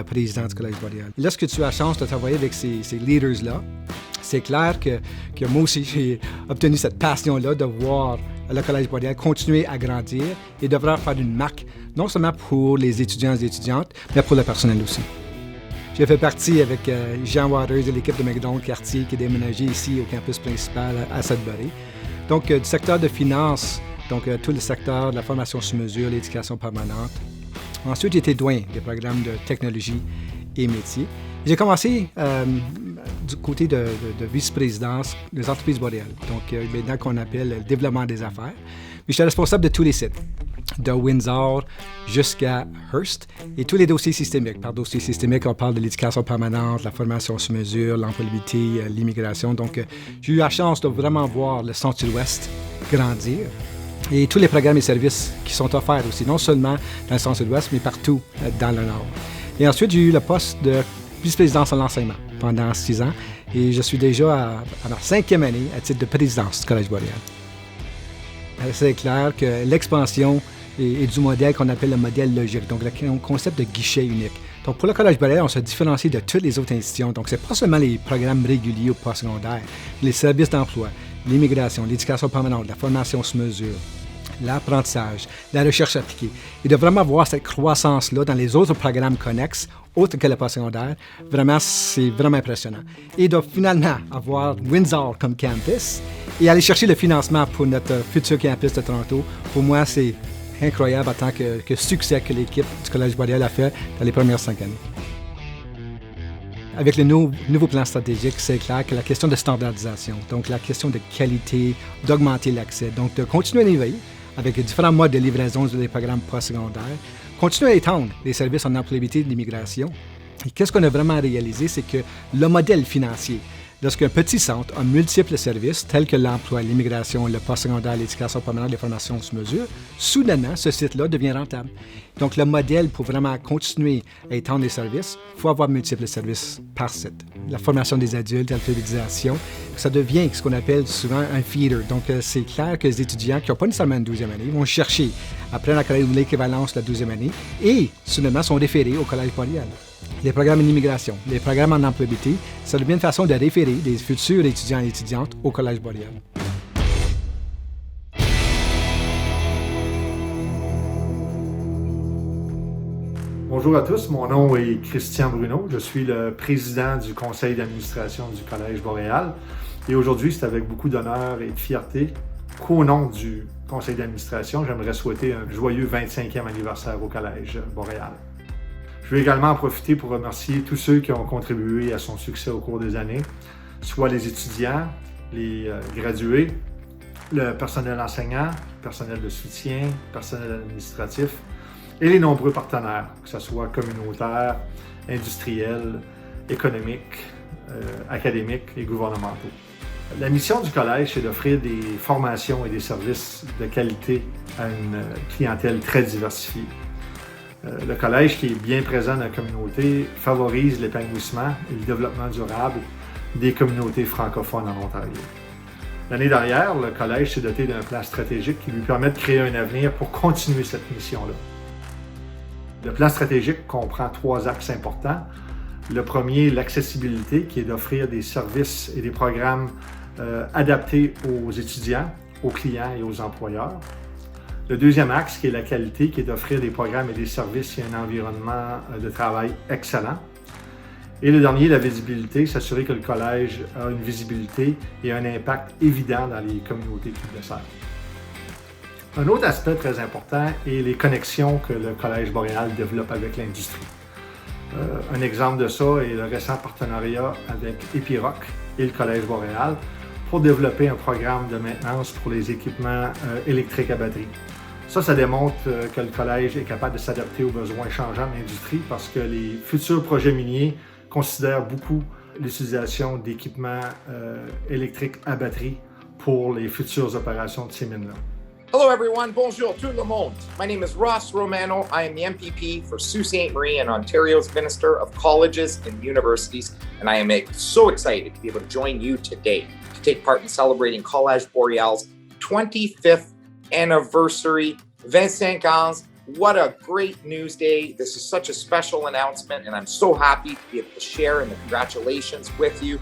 présidents du Collège Boréal. Lorsque tu as la chance de travailler avec ces leaders-là, c'est clair que moi aussi, j'ai obtenu cette passion-là de voir le Collège Boréal continuer à grandir et de vraiment faire une marque, non seulement pour les étudiants et les étudiantes, mais pour le personnel aussi. J'ai fait partie avec Jean Waters de l'équipe de McDonald-Cartier qui est déménagé ici au campus principal à Sudbury. Donc, du secteur de finance, donc tout le secteur de la formation sur mesure, l'éducation permanente. Ensuite, j'ai été doyen des programmes de technologie et métiers. J'ai commencé du côté de vice-présidence des entreprises boréales, donc maintenant qu'on appelle le développement des affaires. Mais j'étais responsable de tous les sites, de Windsor jusqu'à Hearst, et tous les dossiers systémiques. Par dossier systémique, on parle de l'éducation permanente, la formation sur mesure, l'employabilité, l'immigration. Donc, j'ai eu la chance de vraiment voir le centre-ouest grandir et tous les programmes et services qui sont offerts aussi, non seulement dans le centre-ouest, mais partout dans le nord. Et ensuite, j'ai eu le poste de vice-présidence en l'enseignement pendant 6 ans et je suis déjà à ma 5e année à titre de présidence du Collège Boréal. C'est clair que l'expansion est du modèle qu'on appelle le modèle logique, donc le concept de guichet unique. Donc pour le Collège Boréal, on se différencie de toutes les autres institutions. Donc c'est pas seulement les programmes réguliers au postsecondaire, les services d'emploi, l'immigration, l'éducation permanente, la formation sur mesure, l'apprentissage, la recherche appliquée. Et de vraiment voir cette croissance-là dans les autres programmes connexes, autres que le postsecondaire, vraiment, c'est vraiment impressionnant. Et de finalement avoir Windsor comme campus et aller chercher le financement pour notre futur campus de Toronto, pour moi, c'est incroyable en tant que succès que l'équipe du Collège Boréal a fait dans les premières 5 années. Avec le nouveau plan stratégique, c'est clair que la question de standardisation, donc la question de qualité, d'augmenter l'accès, donc de continuer à innover avec différents modes de livraison des programmes postsecondaires, continuer à étendre les services en employabilité de l'immigration. Et qu'est-ce qu'on a vraiment réalisé, c'est que le modèle financier, lorsqu'un petit centre a multiples services tels que l'emploi, l'immigration, le postsecondaire, l'éducation permanente, les formations sur mesure, soudainement, ce site-là devient rentable. Donc, le modèle pour vraiment continuer à étendre les services, il faut avoir multiples services par site. La formation des adultes, l'alphabétisation, ça devient ce qu'on appelle souvent un feeder. Donc, c'est clair que les étudiants qui n'ont pas nécessairement une 12e année vont chercher à prendre l'équivalence de la 12e année et, soudainement, sont référés au Collège Boréal. Les programmes en immigration, les programmes en employabilité, ça devient une façon de référer des futurs étudiants et étudiantes au Collège Boréal. Bonjour à tous, mon nom est Christian Bruno, je suis le président du conseil d'administration du Collège Boréal et aujourd'hui c'est avec beaucoup d'honneur et de fierté qu'au nom du conseil d'administration, j'aimerais souhaiter un joyeux 25e anniversaire au Collège Boréal. Je veux également en profiter pour remercier tous ceux qui ont contribué à son succès au cours des années, soit les étudiants, les gradués, le personnel enseignant, le personnel de soutien, le personnel administratif et les nombreux partenaires, que ce soit communautaires, industriels, économiques, académiques et gouvernementaux. La mission du collège, c'est d'offrir des formations et des services de qualité à une clientèle très diversifiée. Le collège, qui est bien présent dans la communauté, favorise l'épanouissement et le développement durable des communautés francophones en Ontario. L'année dernière, le collège s'est doté d'un plan stratégique qui lui permet de créer un avenir pour continuer cette mission-là. Le plan stratégique comprend 3 axes importants. Le premier, l'accessibilité, qui est d'offrir des services et des programmes adaptés aux étudiants, aux clients et aux employeurs. Le deuxième axe, qui est la qualité, qui est d'offrir des programmes et des services et un environnement de travail excellent. Et le dernier, la visibilité, s'assurer que le collège a une visibilité et un impact évident dans les communautés qu'il dessert. Un autre aspect très important est les connexions que le Collège Boréal développe avec l'industrie. Un exemple de ça est le récent partenariat avec Epiroc et le Collège Boréal pour développer un programme de maintenance pour les équipements électriques à batterie. Ça démontre que le collège est capable de s'adapter aux besoins changeants de l'industrie parce que les futurs projets miniers considèrent beaucoup l'utilisation d'équipements électriques à batterie pour les futures opérations de ces mines-là. Hello everyone, bonjour tout le monde. My name is Ross Romano. I am the MPP for Sault Ste. Marie and Ontario's Minister of Colleges and Universities, and I am so excited to be able to join you today to take part in celebrating Collège Boréal's 25th anniversary. 25 ans, what a great news day. This is such a special announcement, and I'm so happy to be able to share in the congratulations with you.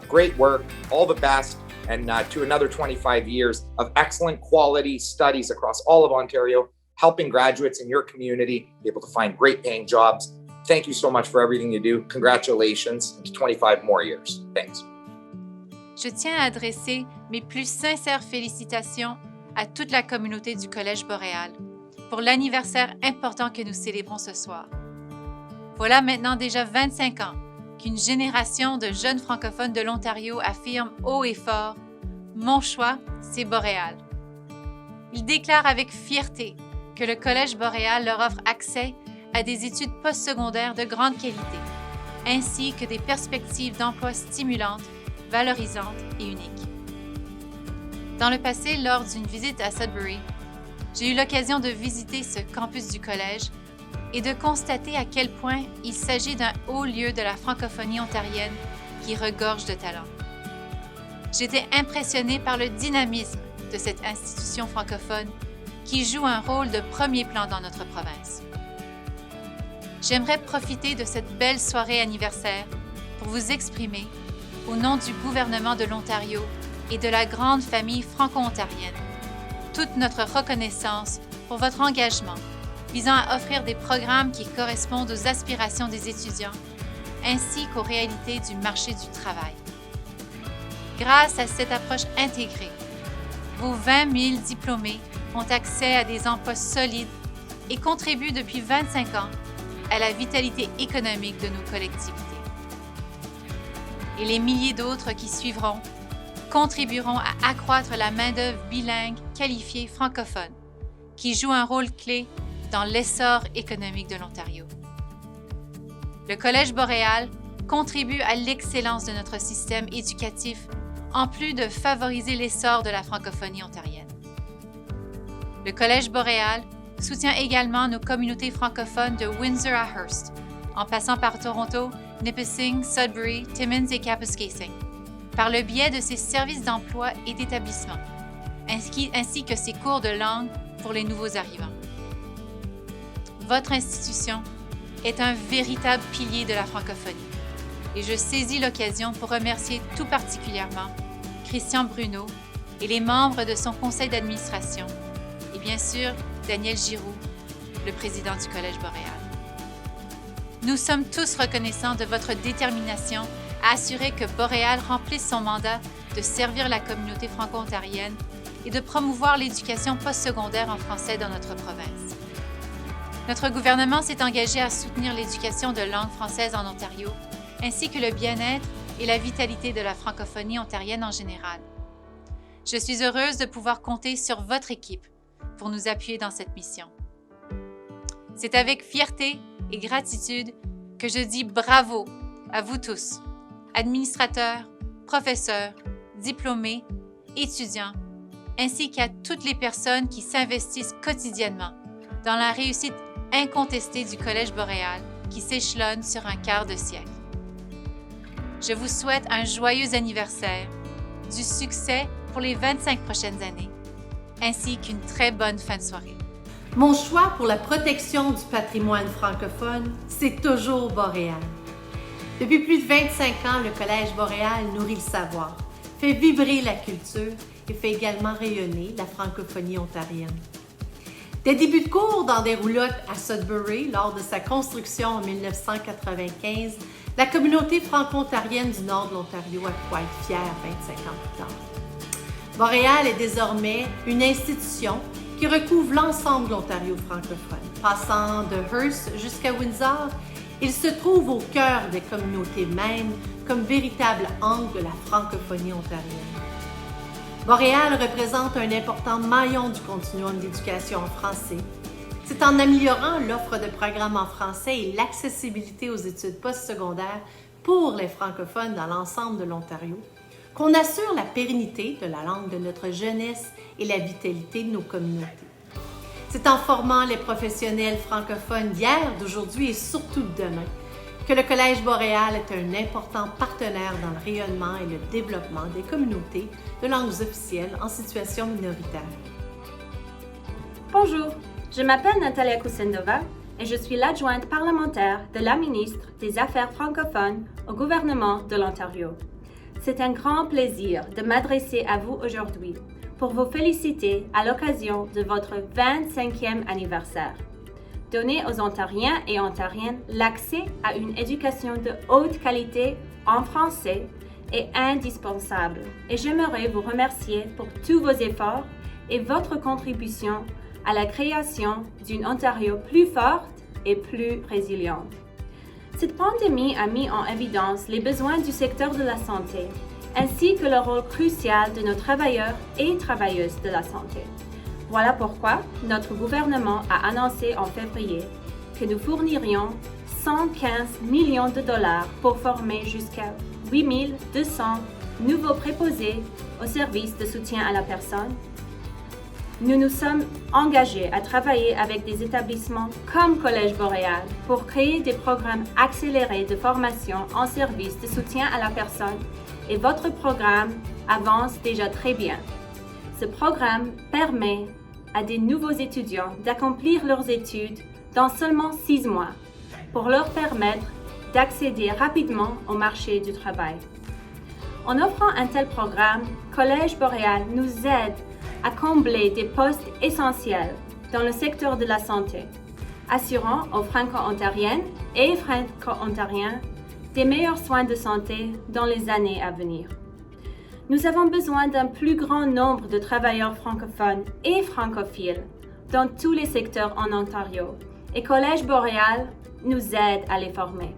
Great work, all the best. And to another 25 years of excellent quality studies across all of Ontario, helping graduates in your community be able to find great paying jobs. Thank you so much for everything you do. Congratulations, and to 25 more years. Thanks. Je tiens à adresser mes plus sincères félicitations à toute la communauté du Collège Boréal pour l'anniversaire important que nous célébrons ce soir. Voilà maintenant déjà 25 ans qu'une génération de jeunes francophones de l'Ontario affirme haut et fort « Mon choix, c'est Boréal ». Ils déclarent avec fierté que le Collège Boréal leur offre accès à des études postsecondaires de grande qualité, ainsi que des perspectives d'emploi stimulantes, valorisantes et uniques. Dans le passé, lors d'une visite à Sudbury, j'ai eu l'occasion de visiter ce campus du collège et de constater à quel point il s'agit d'un haut lieu de la francophonie ontarienne qui regorge de talent. J'étais impressionnée par le dynamisme de cette institution francophone qui joue un rôle de premier plan dans notre province. J'aimerais profiter de cette belle soirée anniversaire pour vous exprimer, au nom du gouvernement de l'Ontario et de la grande famille franco-ontarienne, toute notre reconnaissance pour votre engagement visant à offrir des programmes qui correspondent aux aspirations des étudiants ainsi qu'aux réalités du marché du travail. Grâce à cette approche intégrée, vos 20 000 diplômés ont accès à des emplois solides et contribuent depuis 25 ans à la vitalité économique de nos collectivités. Et les milliers d'autres qui suivront contribueront à accroître la main-d'œuvre bilingue qualifiée francophone, qui joue un rôle clé dans l'essor économique de l'Ontario. Le Collège Boréal contribue à l'excellence de notre système éducatif, en plus de favoriser l'essor de la francophonie ontarienne. Le Collège Boréal soutient également nos communautés francophones de Windsor à Hearst, en passant par Toronto, Nipissing, Sudbury, Timmins et Kapuskasing, par le biais de ses services d'emploi et d'établissement, ainsi que ses cours de langue pour les nouveaux arrivants. Votre institution est un véritable pilier de la francophonie et je saisis l'occasion pour remercier tout particulièrement Christian Bruno et les membres de son conseil d'administration et bien sûr Daniel Giroux, le président du Collège Boréal. Nous sommes tous reconnaissants de votre détermination à assurer que Boréal remplisse son mandat de servir la communauté franco-ontarienne et de promouvoir l'éducation postsecondaire en français dans notre province. Notre gouvernement s'est engagé à soutenir l'éducation de langue française en Ontario, ainsi que le bien-être et la vitalité de la francophonie ontarienne en général. Je suis heureuse de pouvoir compter sur votre équipe pour nous appuyer dans cette mission. C'est avec fierté et gratitude que je dis bravo à vous tous, administrateurs, professeurs, diplômés, étudiants, ainsi qu'à toutes les personnes qui s'investissent quotidiennement dans la réussite incontestée du Collège boréal qui s'échelonne sur un quart de siècle. Je vous souhaite un joyeux anniversaire, du succès pour les 25 prochaines années, ainsi qu'une très bonne fin de soirée. Mon choix pour la protection du patrimoine francophone, c'est toujours Boréal. Depuis plus de 25 ans, le Collège boréal nourrit le savoir, fait vibrer la culture et fait également rayonner la francophonie ontarienne. Des débuts de cours dans des roulottes à Sudbury lors de sa construction en 1995, la communauté franco-ontarienne du nord de l'Ontario a quoi être fière 25 ans plus tard. Boréal est désormais une institution qui recouvre l'ensemble de l'Ontario francophone. Passant de Hearst jusqu'à Windsor, il se trouve au cœur des communautés mêmes comme véritable angle de la francophonie ontarienne. Boréal représente un important maillon du continuum d'éducation en français. C'est en améliorant l'offre de programmes en français et l'accessibilité aux études postsecondaires pour les francophones dans l'ensemble de l'Ontario qu'on assure la pérennité de la langue de notre jeunesse et la vitalité de nos communautés. C'est en formant les professionnels francophones d'hier, d'aujourd'hui et surtout de demain que le Collège boréal est un important partenaire dans le rayonnement et le développement des communautés de langues officielles en situation minoritaire. Bonjour, je m'appelle Natalia Kusendova et je suis l'adjointe parlementaire de la ministre des Affaires francophones au gouvernement de l'Ontario. C'est un grand plaisir de m'adresser à vous aujourd'hui pour vous féliciter à l'occasion de votre 25e anniversaire. Donner aux Ontariens et Ontariennes l'accès à une éducation de haute qualité en français est indispensable et j'aimerais vous remercier pour tous vos efforts et votre contribution à la création d'une Ontario plus forte et plus résiliente. Cette pandémie a mis en évidence les besoins du secteur de la santé, ainsi que le rôle crucial de nos travailleurs et travailleuses de la santé. Voilà pourquoi notre gouvernement a annoncé en février que nous fournirions 115 millions de dollars pour former jusqu'à 8 200 nouveaux préposés au service de soutien à la personne. Nous nous sommes engagés à travailler avec des établissements comme Collège boréal pour créer des programmes accélérés de formation en service de soutien à la personne et votre programme avance déjà très bien. Ce programme permet à des nouveaux étudiants d'accomplir leurs études dans seulement 6 mois pour leur permettre d'accéder rapidement au marché du travail. En offrant un tel programme, Collège boréal nous aide à combler des postes essentiels dans le secteur de la santé, assurant aux Franco-Ontariennes et Franco-Ontariens des meilleurs soins de santé dans les années à venir. Nous avons besoin d'un plus grand nombre de travailleurs francophones et francophiles dans tous les secteurs en Ontario et Collège boréal nous aide à les former.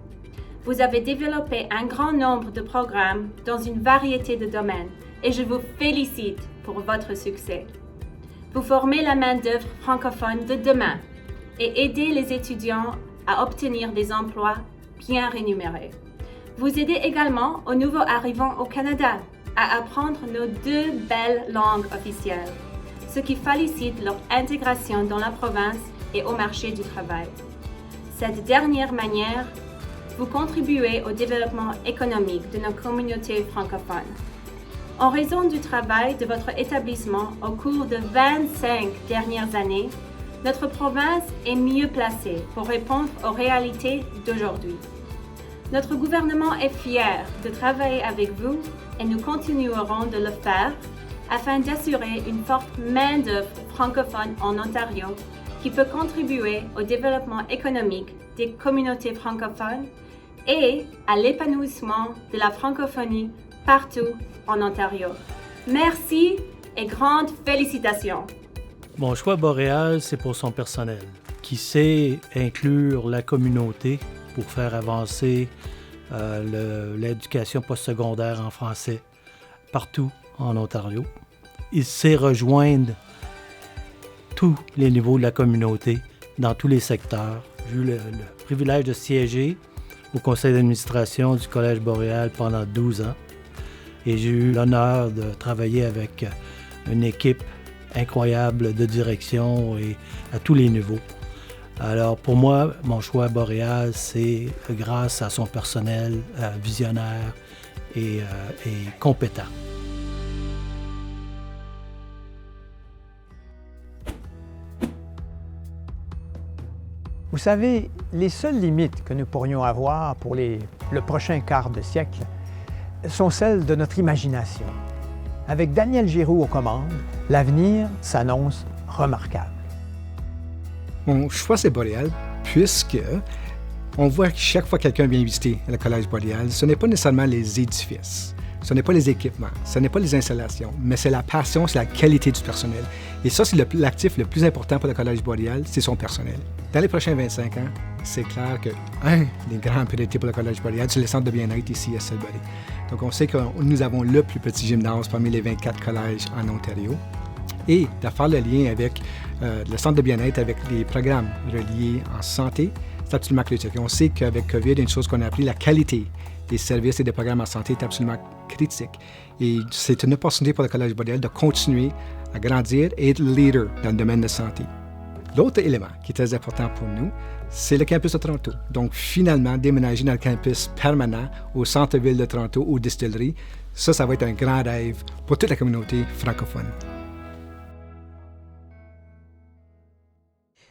Vous avez développé un grand nombre de programmes dans une variété de domaines et je vous félicite pour votre succès. Vous formez la main-d'œuvre francophone de demain et aidez les étudiants à obtenir des emplois bien rémunérés. Vous aidez également aux nouveaux arrivants au Canada à apprendre nos 2 belles langues officielles, ce qui facilite leur intégration dans la province et au marché du travail. Cette dernière manière, vous contribuez au développement économique de nos communautés francophones. En raison du travail de votre établissement au cours de 25 dernières années, notre province est mieux placée pour répondre aux réalités d'aujourd'hui. Notre gouvernement est fier de travailler avec vous et nous continuerons de le faire afin d'assurer une forte main-d'œuvre francophone en Ontario qui peut contribuer au développement économique des communautés francophones et à l'épanouissement de la francophonie partout en Ontario. Merci et grandes félicitations! Mon choix boréal, c'est pour son personnel, qui sait inclure la communauté pour faire avancer l'éducation postsecondaire en français partout en Ontario. Il sait rejoindre tous les niveaux de la communauté dans tous les secteurs. J'ai eu le privilège de siéger au conseil d'administration du Collège boréal pendant 12 ans. Et j'ai eu l'honneur de travailler avec une équipe incroyable de direction et à tous les niveaux. Alors pour moi, mon choix Boréal, c'est grâce à son personnel visionnaire et compétent. Vous savez, les seules limites que nous pourrions avoir pour le prochain quart de siècle sont celles de notre imagination. Avec Daniel Giroux aux commandes, l'avenir s'annonce remarquable. Mon choix, c'est Boréal, puisque on voit que chaque fois que quelqu'un vient visiter le Collège Boréal, ce n'est pas nécessairement les édifices, ce n'est pas les équipements, ce n'est pas les installations, mais c'est la passion, c'est la qualité du personnel. Et ça, c'est l'actif le plus important pour le Collège Boréal, c'est son personnel. Dans les prochains 25 ans, c'est clair que des grandes priorités pour le Collège Boréal, c'est le centre de bien-être ici à Sudbury. Donc, on sait que nous avons le plus petit gymnase parmi les 24 collèges en Ontario. Et de faire le lien avec le centre de bien-être, avec les programmes reliés en santé, c'est absolument critique. On sait qu'avec COVID, une chose qu'on a appris, la qualité des services et des programmes en santé est absolument critique. Et c'est une opportunité pour le Collège Boréal de continuer à grandir et être leader dans le domaine de santé. L'autre élément qui est très important pour nous, c'est le campus de Toronto. Donc, finalement, déménager dans le campus permanent au centre-ville de Toronto, aux distilleries, ça va être un grand rêve pour toute la communauté francophone.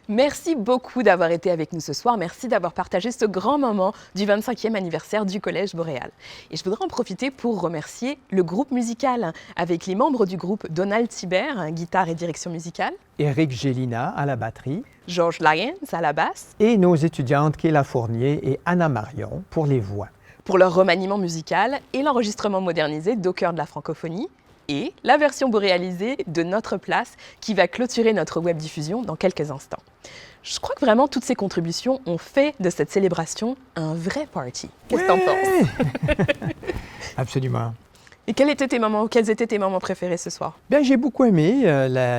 Merci beaucoup d'avoir été avec nous ce soir. Merci d'avoir partagé ce grand moment du 25e anniversaire du Collège Boréal. Et je voudrais en profiter pour remercier le groupe musical avec les membres du groupe Donald Thibert, guitare et direction musicale. Éric Gélina à la batterie. Georges Lyons à la basse. Et nos étudiantes Kéla Fournier et Anna Marion pour les voix. Pour leur remaniement musical et l'enregistrement modernisé d'Au cœur de la francophonie. Et la version boréalisée de Notre Place qui va clôturer notre web diffusion dans quelques instants. Je crois que vraiment toutes ces contributions ont fait de cette célébration un vrai party. Qu'est-ce que t'en penses? Absolument. Et quels étaient tes moments préférés ce soir? Bien, j'ai beaucoup aimé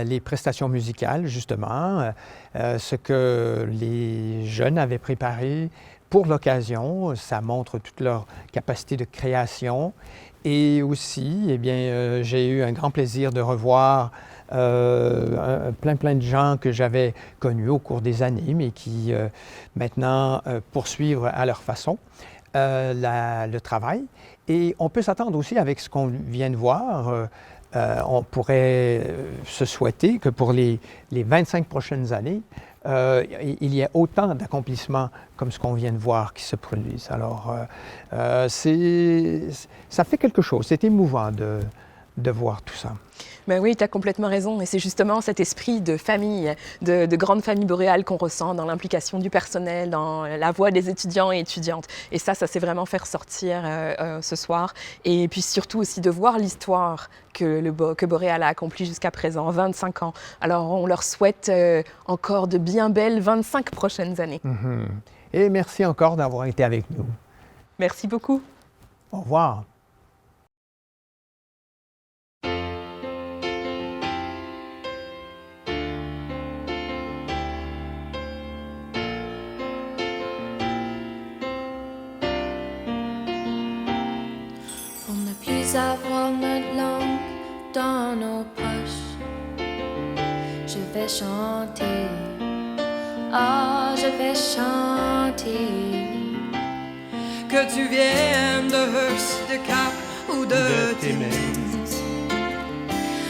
les prestations musicales, justement, ce que les jeunes avaient préparé pour l'occasion. Ça montre toute leur capacité de création. Et aussi, eh bien, j'ai eu un grand plaisir de revoir plein de gens que j'avais connus au cours des années, mais qui maintenant poursuivent à leur façon le travail. Et on peut s'attendre aussi avec ce qu'on vient de voir. On pourrait se souhaiter que pour les 25 prochaines années, il y a autant d'accomplissements comme ce qu'on vient de voir qui se produisent. Alors, ça fait quelque chose. C'est émouvant de voir tout ça. Ben oui, tu as complètement raison. Et c'est justement cet esprit de famille, de grande famille boréale qu'on ressent dans l'implication du personnel, dans la voix des étudiants et étudiantes. Et ça s'est vraiment fait ressortir ce soir. Et puis surtout aussi de voir l'histoire que Boréal a accomplie jusqu'à présent, 25 ans. Alors on leur souhaite encore de bien belles 25 prochaines années. Mm-hmm. Et merci encore d'avoir été avec nous. Merci beaucoup. Au revoir. Avoir notre langue dans nos poches, je vais chanter, je vais chanter. Que tu viennes de Hearst, de Cap ou de Timmins,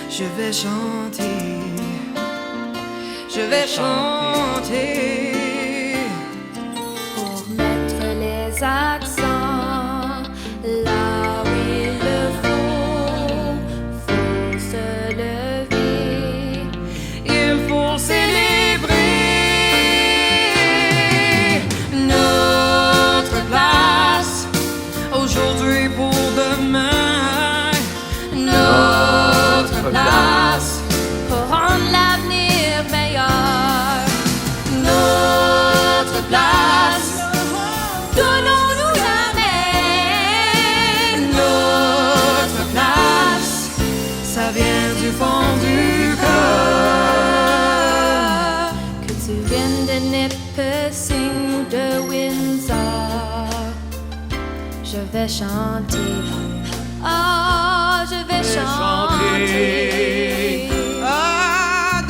je vais chanter, je vais chanter. Pour mettre les accents là. Aujourd'hui pour demain, notre place pour rendre l'avenir meilleur. Notre place, donnons-nous la main. Notre place, ça vient du fond du cœur. Que tu viennes de Nipissing ou de Windsor, je vais chanter.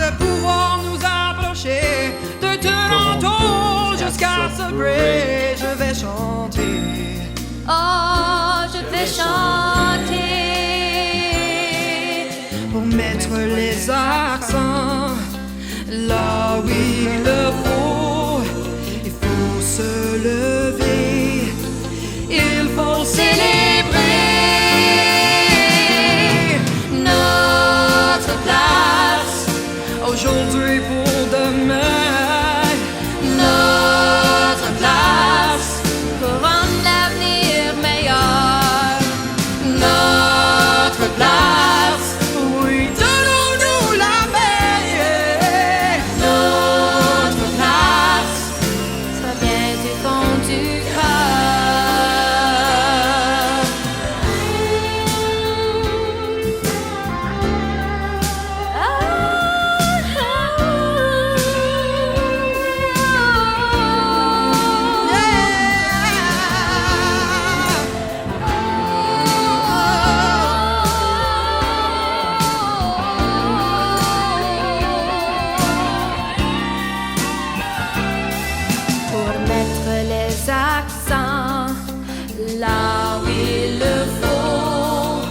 de pouvoir nous approcher de Toronto jusqu'à Sudbury. Je vais chanter. Oh, je vais chanter pour mettre les accents là où il le faut. Il faut se lever, il faut célébrer notre place aujourd'hui pour demain. Notre place pour rendre l'avenir meilleur. Notre place, oui, donnons-nous la main. Notre place, ça vient du fond du cœur. pour mettre les accents là où il le faut.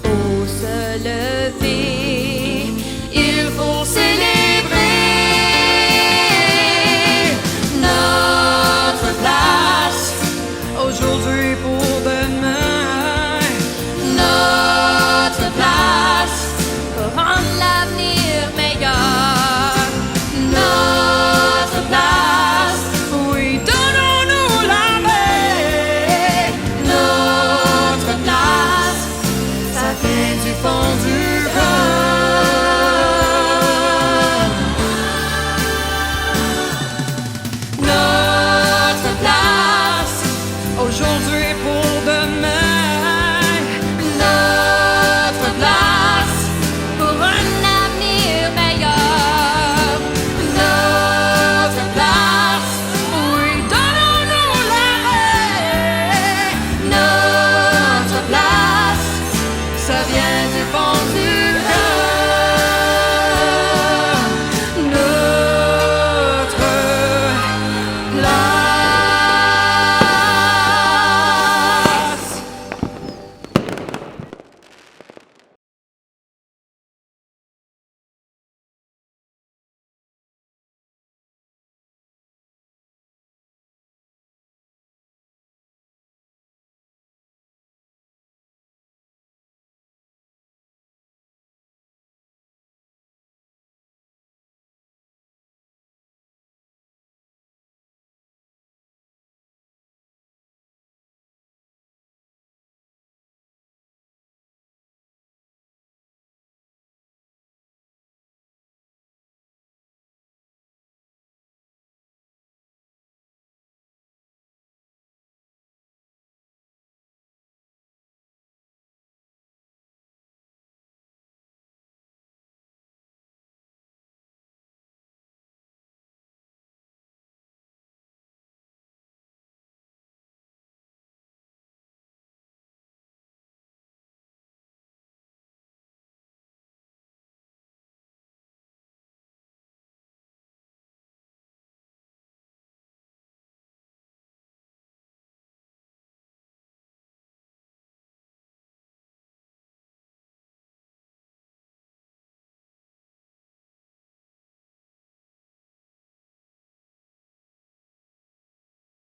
Faut se lever, il faut célébrer notre place aujourd'hui pour demain. Notre place Pour rendre l'avenir meilleur. notre place, oui, donnons-nous la main. Notre place, ça vient du fond du